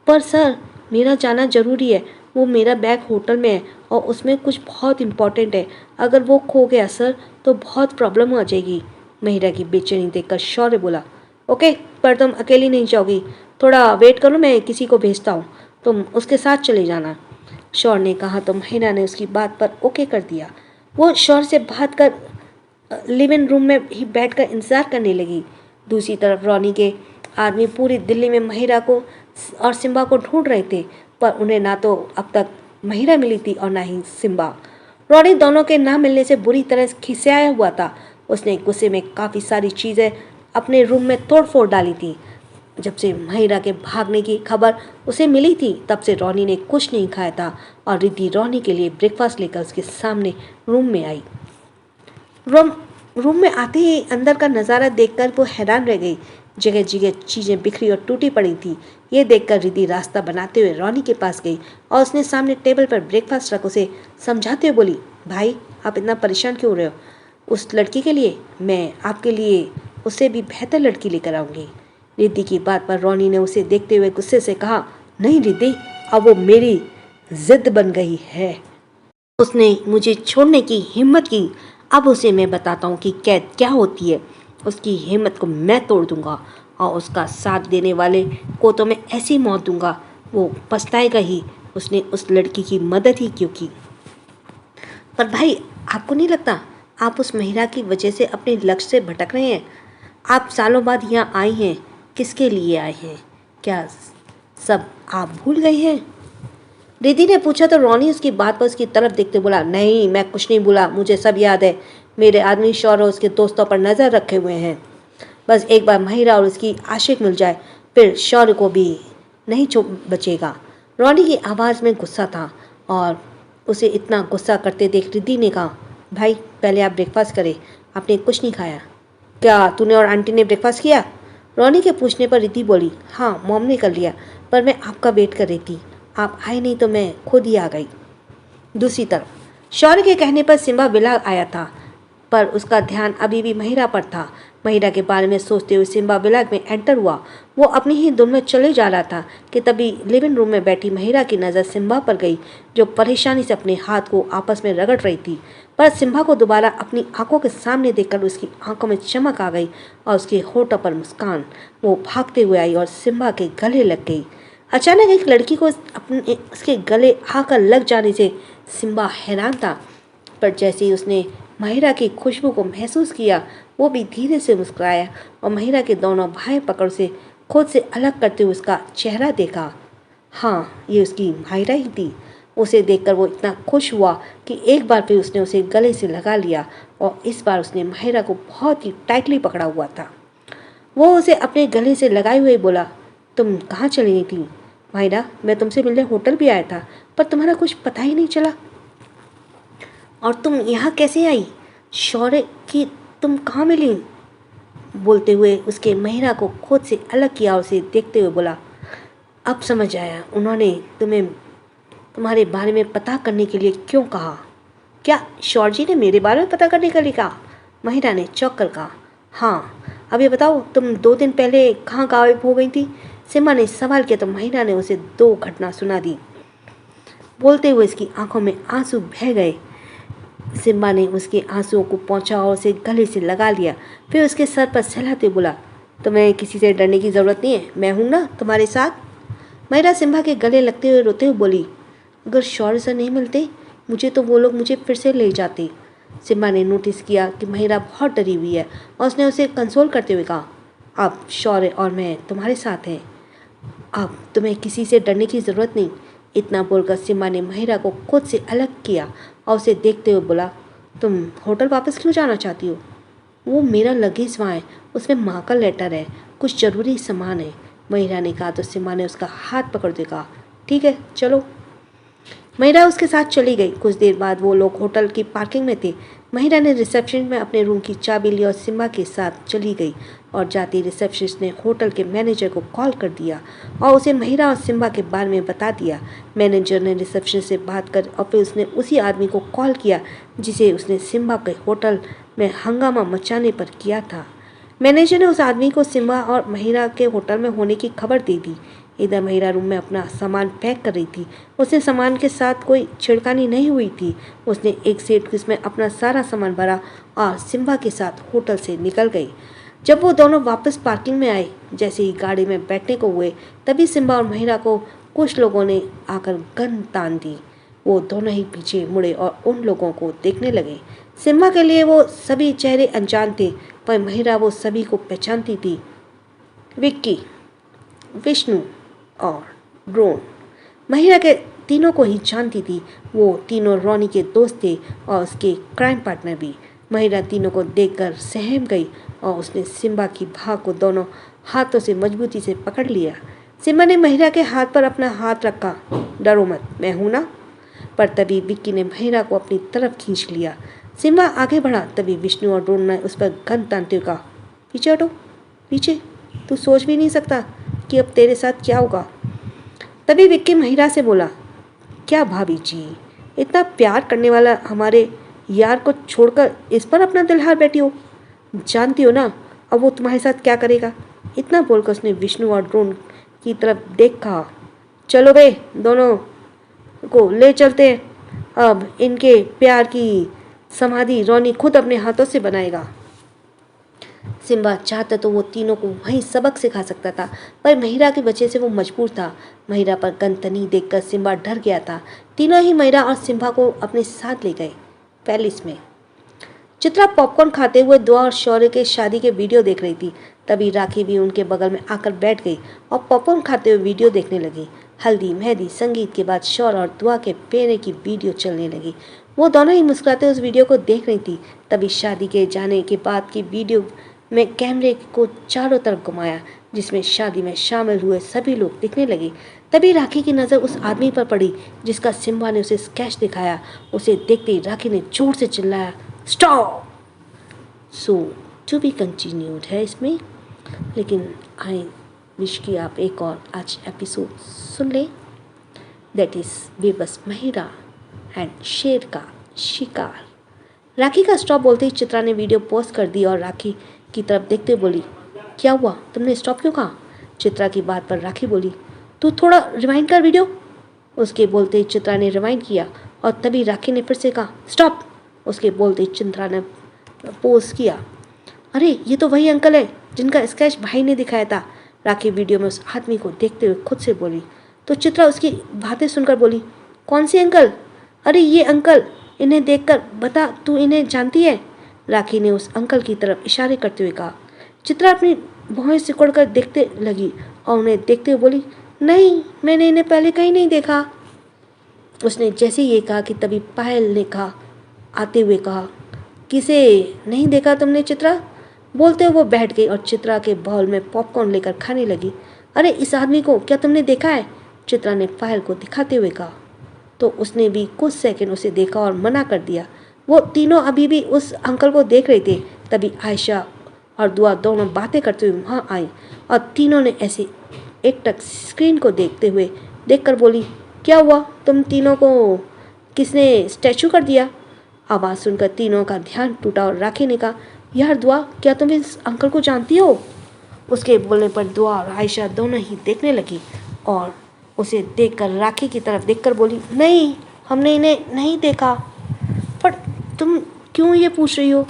पर सर मेरा जाना जरूरी है। वो मेरा बैग होटल में है और उसमें कुछ बहुत इम्पोर्टेंट है। अगर वो खो गया सर तो बहुत प्रॉब्लम हो जाएगी। महिरा की बेचैनी देखकर शौर्य बोला, ओके, पर तुम अकेली नहीं जाओगी। थोड़ा वेट करो, मैं किसी को भेजता हूँ, तुम उसके साथ चले जाना। शौर्य ने कहा तो महिरा ने उसकी बात पर ओके कर दिया। वो शौर्य से बात कर लिविंग रूम में ही बैठकर इंतजार करने लगी। दूसरी तरफ रोनी के आदमी पूरी दिल्ली में महिरा को और सिम्बा को ढूंढ रहे थे, पर उन्हें ना तो अब तक महिरा मिली थी और ना ही सिम्बा। रोनी दोनों के ना मिलने से बुरी तरह खिसियाया हुआ था। उसने गुस्से में काफ़ी सारी चीज़ें अपने रूम में तोड़-फोड़ डाली थी। जब से महिरा के भागने की खबर उसे मिली थी तब से रोनी ने कुछ नहीं खाया था और रिद्धि रोनी के लिए ब्रेकफास्ट लेकर उसके सामने रूम में आई। रूम में आते ही अंदर का नज़ारा देखकर वो हैरान रह गई। जगह जगह चीज़ें बिखरी और टूटी पड़ी थी। ये देखकर रिद्धि रास्ता बनाते हुए रोनी के पास गई और उसने सामने टेबल पर ब्रेकफास्ट रख उसे समझाते हुए बोली, भाई आप इतना परेशान क्यों हो रहे हो? उस लड़की के लिए मैं आपके लिए उससे भी बेहतर लड़की लेकर आऊँगी। रिद्धि की बात पर रोनी ने उसे देखते हुए गुस्से से कहा, नहीं रिद्धि, अब वो मेरी जिद बन गई है। उसने मुझे छोड़ने की हिम्मत की, अब उसे मैं बताता हूँ कि कैद क्या होती है। उसकी हिम्मत को मैं तोड़ दूंगा और उसका साथ देने वाले को तो मैं ऐसी मौत दूंगा वो पछताएगा ही। उसने उस लड़की की मदद ही क्यों की। पर भाई आपको नहीं लगता आप उस महिला की वजह से अपने लक्ष्य से भटक रहे हैं? आप सालों बाद यहाँ आई हैं, किसके लिए आए हैं? क्या सब आप भूल गई हैं? रिद्धि ने पूछा तो रोनी उसकी बात पर उसकी तरफ देखते बोला, नहीं मैं कुछ नहीं भूला, मुझे सब याद है। मेरे आदमी शौर्य और उसके दोस्तों पर नज़र रखे हुए हैं। बस एक बार महिरा और उसकी आशिक मिल जाए फिर शौर्य को भी नहीं बचेगा। रोनी की आवाज़ में गुस्सा था और उसे इतना गुस्सा करते देख रिद्धि ने कहा, भाई पहले आप ब्रेकफास्ट करें, आपने कुछ नहीं खाया। क्या तूने और आंटी ने ब्रेकफास्ट किया? रोनी के पूछने पर रिद्धि बोली, हाँ मॉम ने कर लिया, पर मैं आपका वेट कर रही थी, आप आए नहीं तो मैं खुद ही आ गई। दूसरी तरफ शौर्य के कहने पर सिम्बा विला आया था, पर उसका ध्यान अभी भी महिरा पर था। महिरा के बारे में सोचते हुए सिम्बा विला में एंटर हुआ। वो अपनी ही धुन में चले जा रहा था कि तभी लिविंग रूम में बैठी महिरा की नज़र सिम्बा पर गई, जो परेशानी से अपने हाथ को आपस में रगड़ रही थी। पर सिम्बा को दोबारा अपनी आंखों के सामने देखकर उसकी आंखों में चमक आ गई और उसके होठों पर मुस्कान। वो भागते हुए आई और सिम्बा के गले लग गई। अचानक एक लड़की को अपने उसके गले आकर लग जाने से सिम्बा हैरान था, पर जैसे ही उसने महिरा की खुशबू को महसूस किया वो भी धीरे से मुस्कुराया और महिरा के दोनों भाई पकड़ से खुद से अलग करते हुए उसका चेहरा देखा। हाँ, ये उसकी महिरा ही थी। उसे देखकर वो इतना खुश हुआ कि एक बार फिर उसने उसे गले से लगा लिया और इस बार उसने महिरा को बहुत ही टाइटली पकड़ा हुआ था। वो उसे अपने गले से लगाए हुए बोला, तुम कहाँ चली गई थी महिरा? मैं तुमसे मिलने होटल भी आया था पर तुम्हारा कुछ पता ही नहीं चला। और तुम यहाँ कैसे आई? शौर्य की तुम कहाँ मिली? बोलते हुए उसके महिरा को खुद से अलग किया और उसे देखते हुए बोला, अब समझ आया उन्होंने तुम्हें तुम्हारे बारे में पता करने के लिए क्यों कहा। क्या शौर जी ने मेरे बारे में पता करने के लिए कहा? महिरा ने चौंक कर कहा। हाँ, अब ये बताओ तुम 2 दिन पहले कहाँ गायब हो गई थी? सिम्बा ने सवाल किया तो महिरा ने उसे 2 घटना सुना दी। बोलते हुए इसकी आंखों में आंसू बह गए। सिम्बा ने उसके आंसुओं को पोंछा और उसे गले से लगा लिया। फिर उसके सर पर सहलाते बोला, तुम्हें किसी से डरने की ज़रूरत नहीं है, मैं हूं ना तुम्हारे साथ। महिरा सिम्बा के गले लगते हुए रोते हुए बोली, अगर शौर्य सर नहीं मिलते मुझे तो वो लोग मुझे फिर से ले जाते। सिम्बा ने नोटिस किया कि महिरा बहुत डरी हुई है और उसने उसे कंसोल करते हुए कहा, अब शौर्य और मैं तुम्हारे साथ हैं, अब तुम्हें किसी से डरने की ज़रूरत नहीं। इतना बोलकर सिम्बा ने महिरा को खुद से अलग किया और उसे देखते हुए बोला, तुम होटल वापस क्यों जाना चाहती हो? वो मेरा लगेज वहाँ है, उसमें माँ का लेटर है, कुछ ज़रूरी सामान है, महिरा ने कहा तो सिम्बा ने उसका हाथ पकड़ते कहा, ठीक है चलो। महिरा उसके साथ चली गई। कुछ देर बाद वो लोग होटल की पार्किंग में थे। महिरा ने रिसेप्शन में अपने रूम की चाबी ली और सिम्बा के साथ चली गई और जाती रिसेप्शनिस्ट ने होटल के मैनेजर को कॉल कर दिया और उसे महिरा और सिम्बा के बारे में बता दिया। मैनेजर ने रिसेप्शनिस्ट से बात कर और फिर उसने उसी आदमी को कॉल किया जिसे उसने सिम्बा के होटल में हंगामा मचाने पर किया था। मैनेजर ने उस आदमी को सिम्बा और महिरा के होटल में होने की खबर दे दी। इधर महिरा रूम में अपना सामान पैक कर रही थी। उसने सामान के साथ कोई छिड़कानी नहीं हुई थी। उसने एक सूटकेस में अपना सारा सामान भरा और सिम्बा के साथ होटल से निकल गई। जब वो दोनों वापस पार्किंग में आए, जैसे ही गाड़ी में बैठने को हुए, तभी सिम्बा और महिरा को कुछ लोगों ने आकर गन तान दी। वो दोनों ही पीछे मुड़े और उन लोगों को देखने लगे। सिम्बा के लिए वो सभी चेहरे अनजान थे, पर महिरा वो सभी को पहचानती थी। विक्की, विष्णु और ड्रोन। महिरा के तीनों को ही जानती थी। वो तीनों रोनी के दोस्त थे और उसके क्राइम पार्टनर भी। महिरा तीनों को देखकर सहम गई और उसने सिम्बा की बाह को दोनों हाथों से मजबूती से पकड़ लिया। सिम्बा ने महिरा के हाथ पर अपना हाथ रखा, डरो मत, मैं हूं ना। पर तभी विक्की ने महिरा को अपनी तरफ खींच लिया। सिम्बा आगे बढ़ा, तभी विष्णु और ड्रोन ने उस पर गन तानते हुए कहा, पीछे हटो, पीछे, तू सोच भी नहीं सकता कि अब तेरे साथ क्या होगा। तभी विक्की महिरा से बोला, क्या भाभी जी, इतना प्यार करने वाला हमारे यार को छोड़कर इस पर अपना दिल हार बैठी हो? जानती हो ना अब वो तुम्हारे साथ क्या करेगा। इतना बोलकर उसने विष्णु और ड्रोन की तरफ देख कहा, चलो बे, दोनों को ले चलते हैं। अब इनके प्यार की समाधि रोनी खुद अपने हाथों से बनाएगा। सिम्बा चाहता तो वो तीनों को वहीं सबक सिखा सकता था, पर महिरा की वजह से वो मजबूर था। महिरा पर गनतनी देखकर सिम्बा डर गया था। तीनों ही महिरा और सिम्बा को अपने साथ ले गए पैलेस में। चित्रा पॉपकॉर्न खाते हुए दुआ और शौर्य के शादी के वीडियो देख रही थी। तभी राखी भी उनके बगल में आकर बैठ गई और पॉपकॉर्न खाते हुए वीडियो देखने लगी। हल्दी मेहंदी संगीत के बाद शौर्य और दुआ के फेरे की वीडियो चलने लगी। वो दोनों ही मुस्कुराते उस वीडियो को देख रही थी। तभी शादी के जाने के बाद की वीडियो में कैमरे को चारों तरफ घुमाया, जिसमें शादी में शामिल हुए सभी लोग दिखने लगे। तभी राखी की नज़र उस आदमी पर पड़ी जिसका सिम्बा ने उसे स्केच दिखाया। उसे देखते ही राखी ने जोर से चिल्लाया, stop. So to be continued है इसमें, लेकिन आई विश कि आप एक और आज एपिसोड सुन लें। दैट इज़ बेबस महिरा एंड शेर का शिकार। राखी का स्टॉप बोलते ही चित्रा ने वीडियो पोस्ट कर दी और राखी की तरफ देखते हुए बोली, क्या हुआ, तुमने स्टॉप क्यों कहा? चित्रा की बात पर राखी बोली, तू थोड़ा रिवाइंड कर वीडियो। उसके बोलते ही चित्रा ने रिवाइंड किया और तभी राखी ने फिर से कहा, स्टॉप। उसके बोलते ही चित्रा ने पोज किया, अरे ये तो वही अंकल है जिनका स्केच भाई ने दिखाया था। राखी वीडियो में उस आदमी को देखते हुए खुद से बोली। तो चित्रा उसकी बातें सुनकर बोली, कौन सी अंकल? अरे ये अंकल, इन्हें देखकर बता, तू इन्हें जानती है? राखी ने उस अंकल की तरफ इशारे करते हुए कहा। चित्रा अपनी भौहें सिकुड़कर देखते लगी और उन्हें देखते हुए बोली, नहीं, मैंने इन्हें पहले कहीं नहीं देखा। उसने जैसे ये कहा कि तभी पायल ने कहा, आते हुए कहा, किसे नहीं देखा तुमने चित्रा? बोलते हुए वो बैठ गई और चित्रा के बाउल में पॉपकॉर्न लेकर खाने लगी। अरे इस आदमी को क्या तुमने देखा है? चित्रा ने पायल को दिखाते हुए कहा। तो उसने भी कुछ सेकंड उसे देखा और मना कर दिया। वो तीनों अभी भी उस अंकल को देख रहे थे। तभी आयशा और दुआ दोनों बातें करते हुए वहाँ आई और तीनों ने ऐसे एकटक स्क्रीन को देखकर बोली, क्या हुआ, तुम तीनों को किसने स्टैचू कर दिया? आवाज़ सुनकर तीनों का ध्यान टूटा और राखी ने कहा, यार दुआ, क्या तुम इस अंकल को जानती हो? उसके बोलने पर दुआ और आयशा दोनों ही देखने लगी और उसे देखकर राखी की तरफ देखकर बोली, नहीं, हमने इन्हें नहीं देखा। पर तुम क्यों ये पूछ रही हो?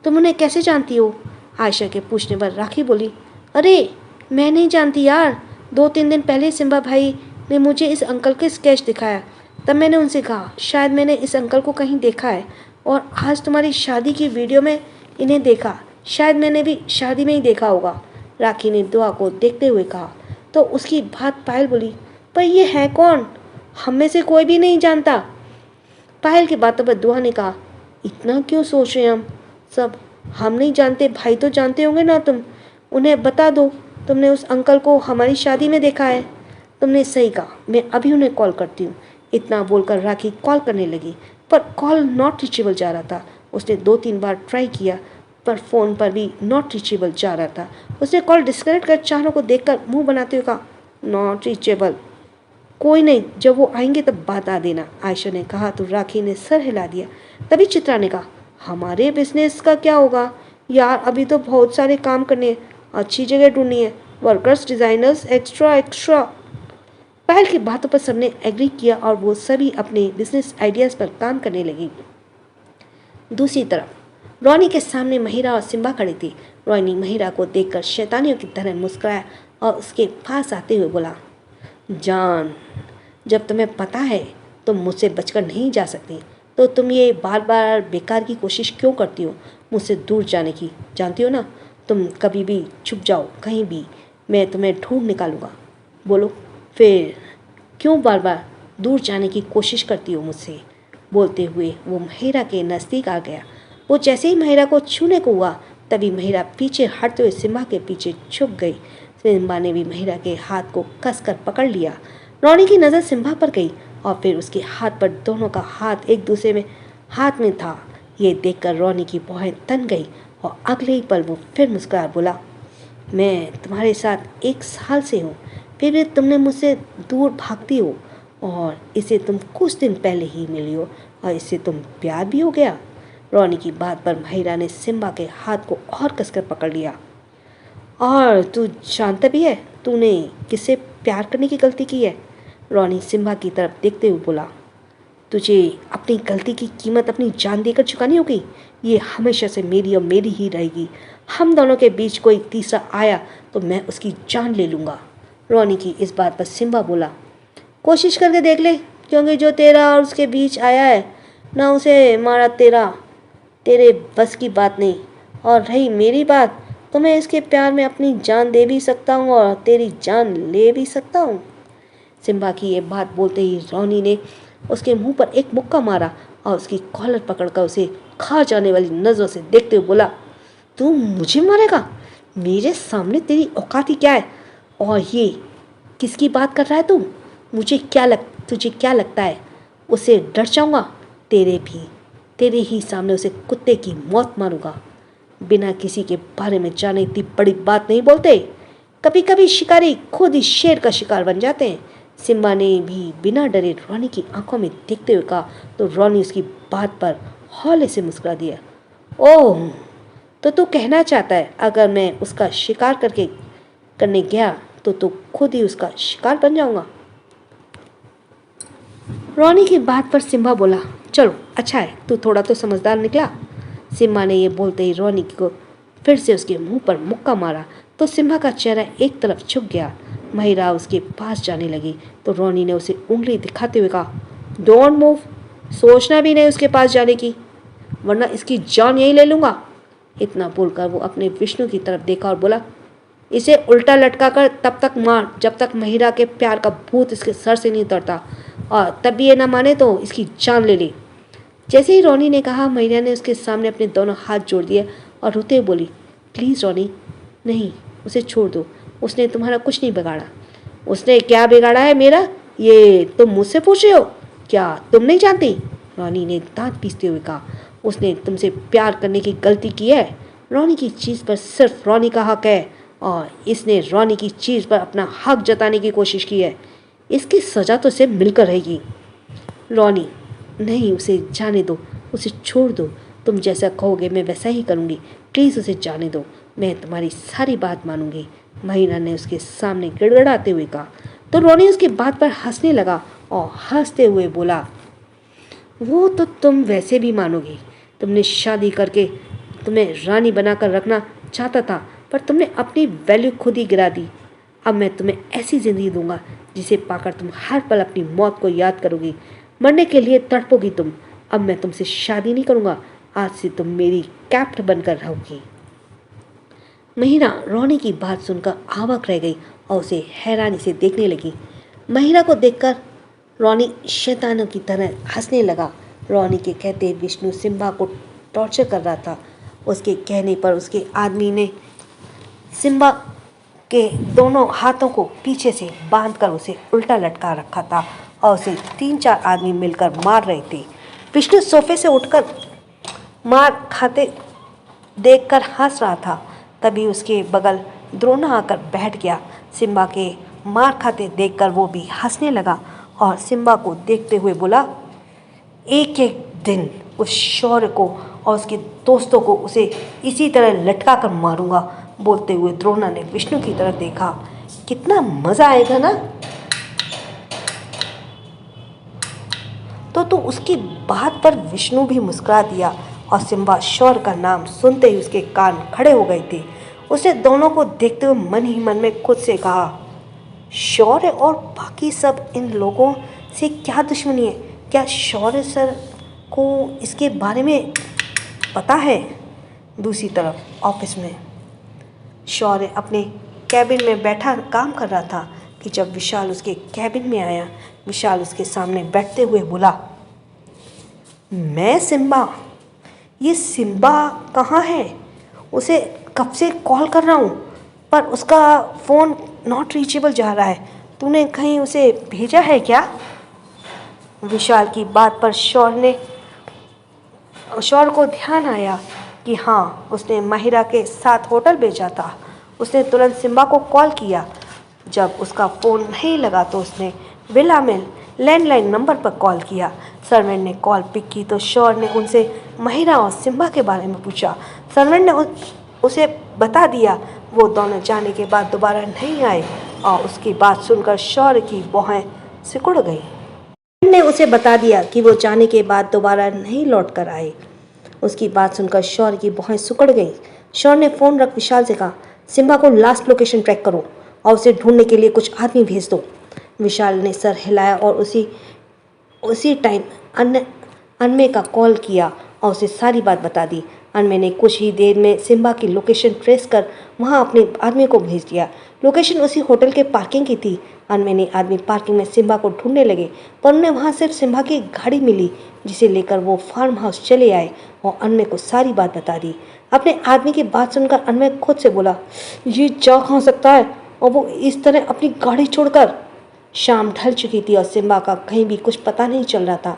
तुम उन्हें कैसे जानती हो? आयशा के पूछने पर राखी बोली, अरे मैं नहीं जानती यार, 2-3 दिन पहले सिम्बा भाई ने मुझे इस अंकल के स्केच दिखाया, तब मैंने उनसे कहा शायद मैंने इस अंकल को कहीं देखा है, और आज तुम्हारी शादी की वीडियो में इन्हें देखा, शायद मैंने भी शादी में ही देखा होगा। राखी ने दुआ को देखते हुए कहा। तो उसकी बात पायल बोली, पर ये है कौन? हम में से कोई भी नहीं जानता। पायल की बातों पर दुआ ने कहा, इतना क्यों सोच रहे हैं हम सब? हम नहीं जानते, भाई तो जानते होंगे ना तुम, उन्हें बता दो तुमने उस अंकल को हमारी शादी में देखा है। तुमने सही कहा, मैं अभी उन्हें कॉल करती हूँ। इतना बोलकर राखी कॉल करने लगी, पर कॉल नॉट रीचेबल जा रहा था। उसने 2-3 बार ट्राई किया, पर फ़ोन पर भी नॉट रीचेबल जा रहा था। उसने कॉल डिस्कनेक्ट कर चारों को देखकर मुंह बनाते हुए कहा, नॉट रीचेबल। कोई नहीं, जब वो आएंगे तब बता देना, आयशा ने कहा। तो राखी ने सर हिला दिया। तभी चित्रा ने कहा, हमारे बिजनेस का क्या होगा यार, अभी तो बहुत सारे काम करने हैं, अच्छी जगह ढूंढनी है, वर्कर्स, डिज़ाइनर्स, एक्स्ट्रा एक्स्ट्रा। पहल की बातों पर सबने एग्री किया और वो सभी अपने बिजनेस आइडियाज़ पर काम करने लगी। दूसरी तरफ रोनी के सामने महिरा और सिम्बा खड़ी थी। रोनी महिरा को देखकर शैतानियों की तरह मुस्कुराया और उसके पास आते हुए बोला, जान, जब तुम्हें पता है तुम मुझसे बचकर नहीं जा सकती, तो तुम ये बार बार बेकार की कोशिश क्यों करती हो मुझसे दूर जाने की? जानती हो ना, तुम कभी भी छुप जाओ कहीं भी, मैं तुम्हें ढूंढ निकालूंगा। बोलो, फिर क्यों बार बार दूर जाने की कोशिश करती हो मुझसे? बोलते हुए वो महिरा के नज़दीक आ गया। वो जैसे ही महिरा को छूने को हुआ, तभी महिरा पीछे हटते हुए सिम्बा के पीछे छुप गई। सिम्बा ने भी महिरा के हाथ को कसकर पकड़ लिया। रोनी की नज़र सिम्बा पर गई और फिर उसके हाथ पर दोनों का हाथ एक दूसरे में हाथ में था। ये देखकर रोनी की भौहें तन गई और अगले ही पल वो फिर मुस्कुरा बोला, मैं तुम्हारे साथ 1 साल से हूँ, फिर भी तुमने मुझसे दूर भागती हो, और इसे तुम कुछ दिन पहले ही मिली हो और इससे तुम प्यार भी हो गया। रोनी की बात पर महिरा ने सिम्बा के हाथ को और कसकर पकड़ लिया। और तू जानता भी है तूने किससे प्यार करने की गलती की है? रोनी सिम्बा की तरफ देखते हुए बोला, तुझे अपनी गलती की कीमत अपनी जान देकर चुकानी होगी। ये हमेशा से मेरी और मेरी ही रहेगी। हम दोनों के बीच कोई तीसरा आया तो मैं उसकी जान ले लूँगा। रोनी की इस बात पर सिम्बा बोला, कोशिश करके देख ले, क्योंकि जो तेरा और उसके बीच आया है ना, उसे मारा तेरे बस की बात नहीं। और रही मेरी बात, तो मैं इसके प्यार में अपनी जान दे भी सकता हूँ और तेरी जान ले भी सकता हूँ। सिम्बा की ये बात बोलते ही रोनी ने उसके मुंह पर एक मुक्का मारा और उसकी कॉलर पकड़कर उसे खा जाने वाली नज़रों से देखते हुए बोला, तू मुझे मारेगा? मेरे सामने तेरी औकात ही क्या है? और ये किसकी बात कर रहा है तू? तुझे क्या लगता है उसे डर जाऊंगा? तेरे ही सामने उसे कुत्ते की मौत मारूंगा। बिना किसी के बारे में जाने इतनी बड़ी बात नहीं बोलते। कभी कभी शिकारी खुद ही शेर का शिकार बन जाते हैं। सिम्बा ने भी बिना डरे रोनी की आंखों में देखते हुए कहा। तो रोनी उसकी बात पर हौले से मुस्कुरा दिया। ओह, तो तू कहना चाहता है अगर मैं उसका शिकार करने गया तो तू खुद ही उसका शिकार बन जाऊंगा? रोनी की बात पर सिम्बा बोला, चलो अच्छा है, तू थोड़ा तो समझदार निकला। सिम्बा ने ये बोलते ही रोनी को फिर से उसके मुंह पर मुक्का मारा तो सिम्बा का चेहरा एक तरफ झुक गया। महिरा उसके पास जाने लगी तो रोनी ने उसे उंगली दिखाते हुए कहा, डोंट मूव, सोचना भी नहीं उसके पास जाने की, वरना इसकी जान यही ले लूँगा। इतना बोलकर वो अपने विष्णु की तरफ देखा और बोला, इसे उल्टा लटका कर तब तक मार जब तक महिरा के प्यार का भूत इसके सर से नहीं उतरता, और तब भी ये ना माने तो इसकी जान ले ले। जैसे ही रोनी ने कहा, महिरा ने उसके सामने अपने दोनों हाथ जोड़ दिए और रोते हुए बोली, प्लीज़ रोनी, नहीं, उसे छोड़ दो, उसने तुम्हारा कुछ नहीं बिगाड़ा। उसने क्या बिगाड़ा है मेरा, ये तुम मुझसे पूछ रहे हो? क्या तुम नहीं जानती? रोनी ने दांत पीसते हुए कहा, उसने तुमसे प्यार करने की गलती की है। रोनी की चीज़ पर सिर्फ रोनी का हक है। और इसने रोनी की चीज़ पर अपना हक जताने की कोशिश की है। इसकी सज़ा तो इसे मिलकर रहेगी। रोनी, नहीं, उसे जाने दो, उसे छोड़ दो। तुम जैसा कहोगे मैं वैसा ही करूँगी। प्लीज़ उसे जाने दो, मैं तुम्हारी सारी बात मानूंगी, महिरा ने उसके सामने गिड़गिड़ाते हुए कहा। तो रोनी उसकी बात पर हंसने लगा और हंसते हुए बोला, वो तो तुम वैसे भी मानोगी। तुमने शादी करके तुम्हें रानी बनाकर रखना चाहता था, पर तुमने अपनी वैल्यू खुद ही गिरा दी। अब मैं तुम्हें ऐसी ज़िंदगी दूंगा जिसे पाकर तुम हर पल अपनी मौत को याद करोगी, मरने के लिए तड़पोगी तुम। अब मैं तुमसे शादी नहीं करूँगा, आज से तुम मेरी कैप्ट बनकर रहोगी। महिरा रोनी की बात सुनकर आवाक रह गई और उसे हैरानी से देखने लगी। महिरा को देखकर रोनी शैतानों की तरह हंसने लगा। रोनी के कहते विष्णु सिम्बा को टॉर्चर कर रहा था। उसके कहने पर उसके आदमी ने सिम्बा के दोनों हाथों को पीछे से बांधकर उसे उल्टा लटका रखा था और उसे 3-4 आदमी मिलकर मार रहे थे। विष्णु सोफे से उठकर मार खाते देखकर हंस रहा था। तभी उसके बगल द्रोणा आकर बैठ गया। सिम्बा के मार खाते देखकर वो भी हंसने लगा और सिम्बा को देखते हुए बोला, एक एक दिन उस शौर्य को और उसके दोस्तों को उसे इसी तरह लटका कर मारूंगा। बोलते हुए द्रोणा ने विष्णु की तरफ देखा। कितना मज़ा आएगा ना। तो उसकी बात पर विष्णु भी मुस्कुरा दिया और सिम्बा शौर्य का नाम सुनते ही उसके कान खड़े हो गए थे। उसने दोनों को देखते हुए मन ही मन में खुद से कहा, शौर्य और बाकी सब इन लोगों से क्या दुश्मनी है? क्या शौर्य सर को इसके बारे में पता है? दूसरी तरफ ऑफिस में शौर्य अपने कैबिन में बैठा काम कर रहा था कि जब विशाल उसके कैबिन में आया। विशाल उसके सामने बैठते हुए बोला, मैं सिम्बा, ये सिम्बा कहाँ है? उसे कब से कॉल कर रहा हूँ पर उसका फ़ोन नॉट रीचेबल जा रहा है। तूने कहीं उसे भेजा है क्या? विशाल की बात पर शौर्य को ध्यान आया कि हाँ, उसने महिरा के साथ होटल भेजा था। उसने तुरंत सिम्बा को कॉल किया। जब उसका फ़ोन नहीं लगा तो उसने विला में लैंडलाइन नंबर पर कॉल किया। सर्वेंट ने कॉल पिक की तो शौर्य ने उनसे महिरा और सिम्बा के बारे में पूछा। सर्वेंट ने उसे बता दिया। वो दोनों जाने के बाद दोबारा नहीं आए और उसकी बात सुनकर शौर्य की भौहें सिकुड़ गई। ने उसे बता दिया कि वो जाने के बाद दोबारा नहीं लौट कर आए। उसकी बात सुनकर शौर्य की भौहें सिकुड़ गई। शौर्य ने फ़ोन रख विशाल से कहा, सिम्बा को लास्ट लोकेशन ट्रैक करो और उसे ढूंढने के लिए कुछ आदमी भेज दो। विशाल ने सर हिलाया और उसी टाइम अनमे का कॉल किया और उसे सारी बात बता दी। अनमे ने कुछ ही देर में सिम्बा की लोकेशन ट्रेस कर वहां अपने आदमी को भेज दिया। लोकेशन उसी होटल के पार्किंग की थी। अनमे ने आदमी पार्किंग में सिम्बा को ढूंढने लगे पर उन्हें वहां सिर्फ सिम्बा की गाड़ी मिली, जिसे लेकर वो फार्म हाउस चले आए और अनमे को सारी बात बता दी। अपने आदमी की बात सुनकर अनमे खुद से बोला, ये जा कहाँ सकता है और वो इस तरह अपनी गाड़ी छोड़कर। शाम ढल चुकी थी और सिम्बा का कहीं भी कुछ पता नहीं चल रहा था।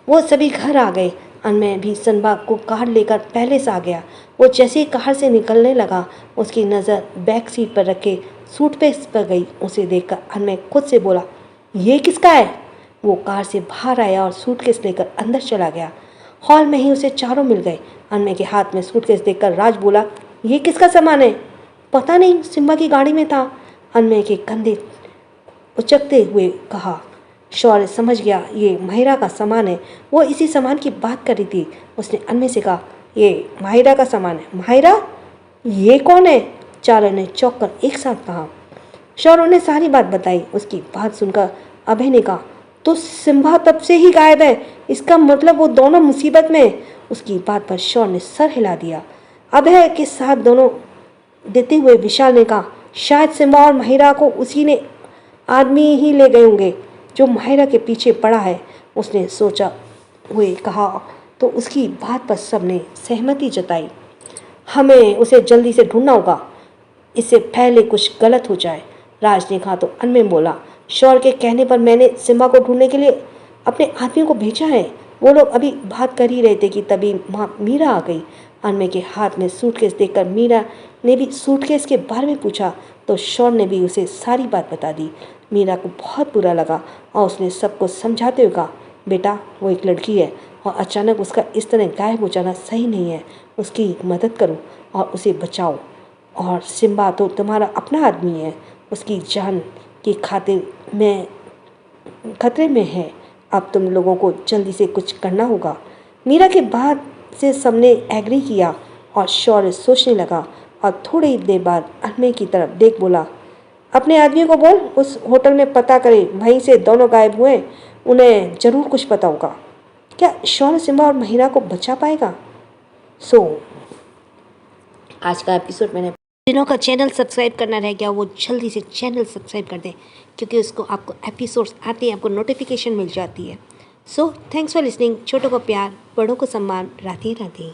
वो सभी घर आ गए। अनमे भी सिम्बा को कार लेकर पहले से आ गया। वो जैसे ही कार से निकलने लगा, उसकी नज़र बैक सीट पर रखे सूटकेस पर गई। उसे देखकर अनमे खुद से बोला, ये किसका है? वो कार से बाहर आया और सूटकेस लेकर अंदर चला गया। हॉल में ही उसे चारों मिल गए। अनमे के हाथ में सूटकेस देखकर राज बोला, ये किसका सामान है? पता नहीं, सिम्बा की गाड़ी में था। अनमे के कंधे उचकते हुए कहा। शौर्य समझ गया ये महिरा का सामान है। वो इसी सामान की बात कर रही थी। उसने अनमे से कहा, ये महिरा का सामान है। महिरा? ये कौन है? चारों ने चौंक कर एक साथ कहा। शौर्य ने सारी बात बताई। उसकी बात सुनकर अभय ने कहा, तो सिम्बा तब से ही गायब है, इसका मतलब वो दोनों मुसीबत में। उसकी बात पर शौर्य ने सर हिला दिया। अभय के साथ दोनों देते हुए विशाल ने कहा, शायद सिम्बा और महिरा को उसी ने आदमी ही ले गए होंगे जो महिरा के पीछे पड़ा है। उसने सोचा हुए कहा तो उसकी बात पर सबने सहमति जताई। हमें उसे जल्दी से ढूंढना होगा, इससे पहले कुछ गलत हो जाए। राज ने कहा तो अनमे बोला, शौर्य के कहने पर मैंने सिम्बा को ढूंढने के लिए अपने आदमियों को भेजा है। वो लोग अभी बात कर ही रहे थे कि तभी माँ मीरा आ गई। अनमे के हाथ में सूटकेस देखकर मीरा ने भी सूटकेस के बारे में पूछा तो शौर्य ने भी उसे सारी बात बता दी। मीरा को बहुत बुरा लगा और उसने सबको समझाते हुए कहा, बेटा वो एक लड़की है और अचानक उसका इस तरह गायब हो जाना सही नहीं है। उसकी मदद करो और उसे बचाओ। और सिम्बा तो तुम्हारा अपना आदमी है, उसकी जान की खातिर में खतरे में है। अब तुम लोगों को जल्दी से कुछ करना होगा। मीरा के बात से सबने एग्री किया और शौर्य सोचने लगा और थोड़ी ही देर बाद अनमे की तरफ देख बोला, अपने आदमियों को बोल उस होटल में पता करे, वहीं से दोनों गायब हुए, उन्हें जरूर कुछ पता होगा। क्या शौर्य सिम्बा और महिला को बचा पाएगा? आज का एपिसोड मैंने जिन्हों का चैनल सब्सक्राइब करना रह गया वो जल्दी से चैनल सब्सक्राइब कर दें, क्योंकि उसको आपको एपिसोड्स आते हैं, आपको नोटिफिकेशन मिल जाती है। Thanks for listening. छोटों को प्यार, बड़ों को सम्मान। राधे राधे।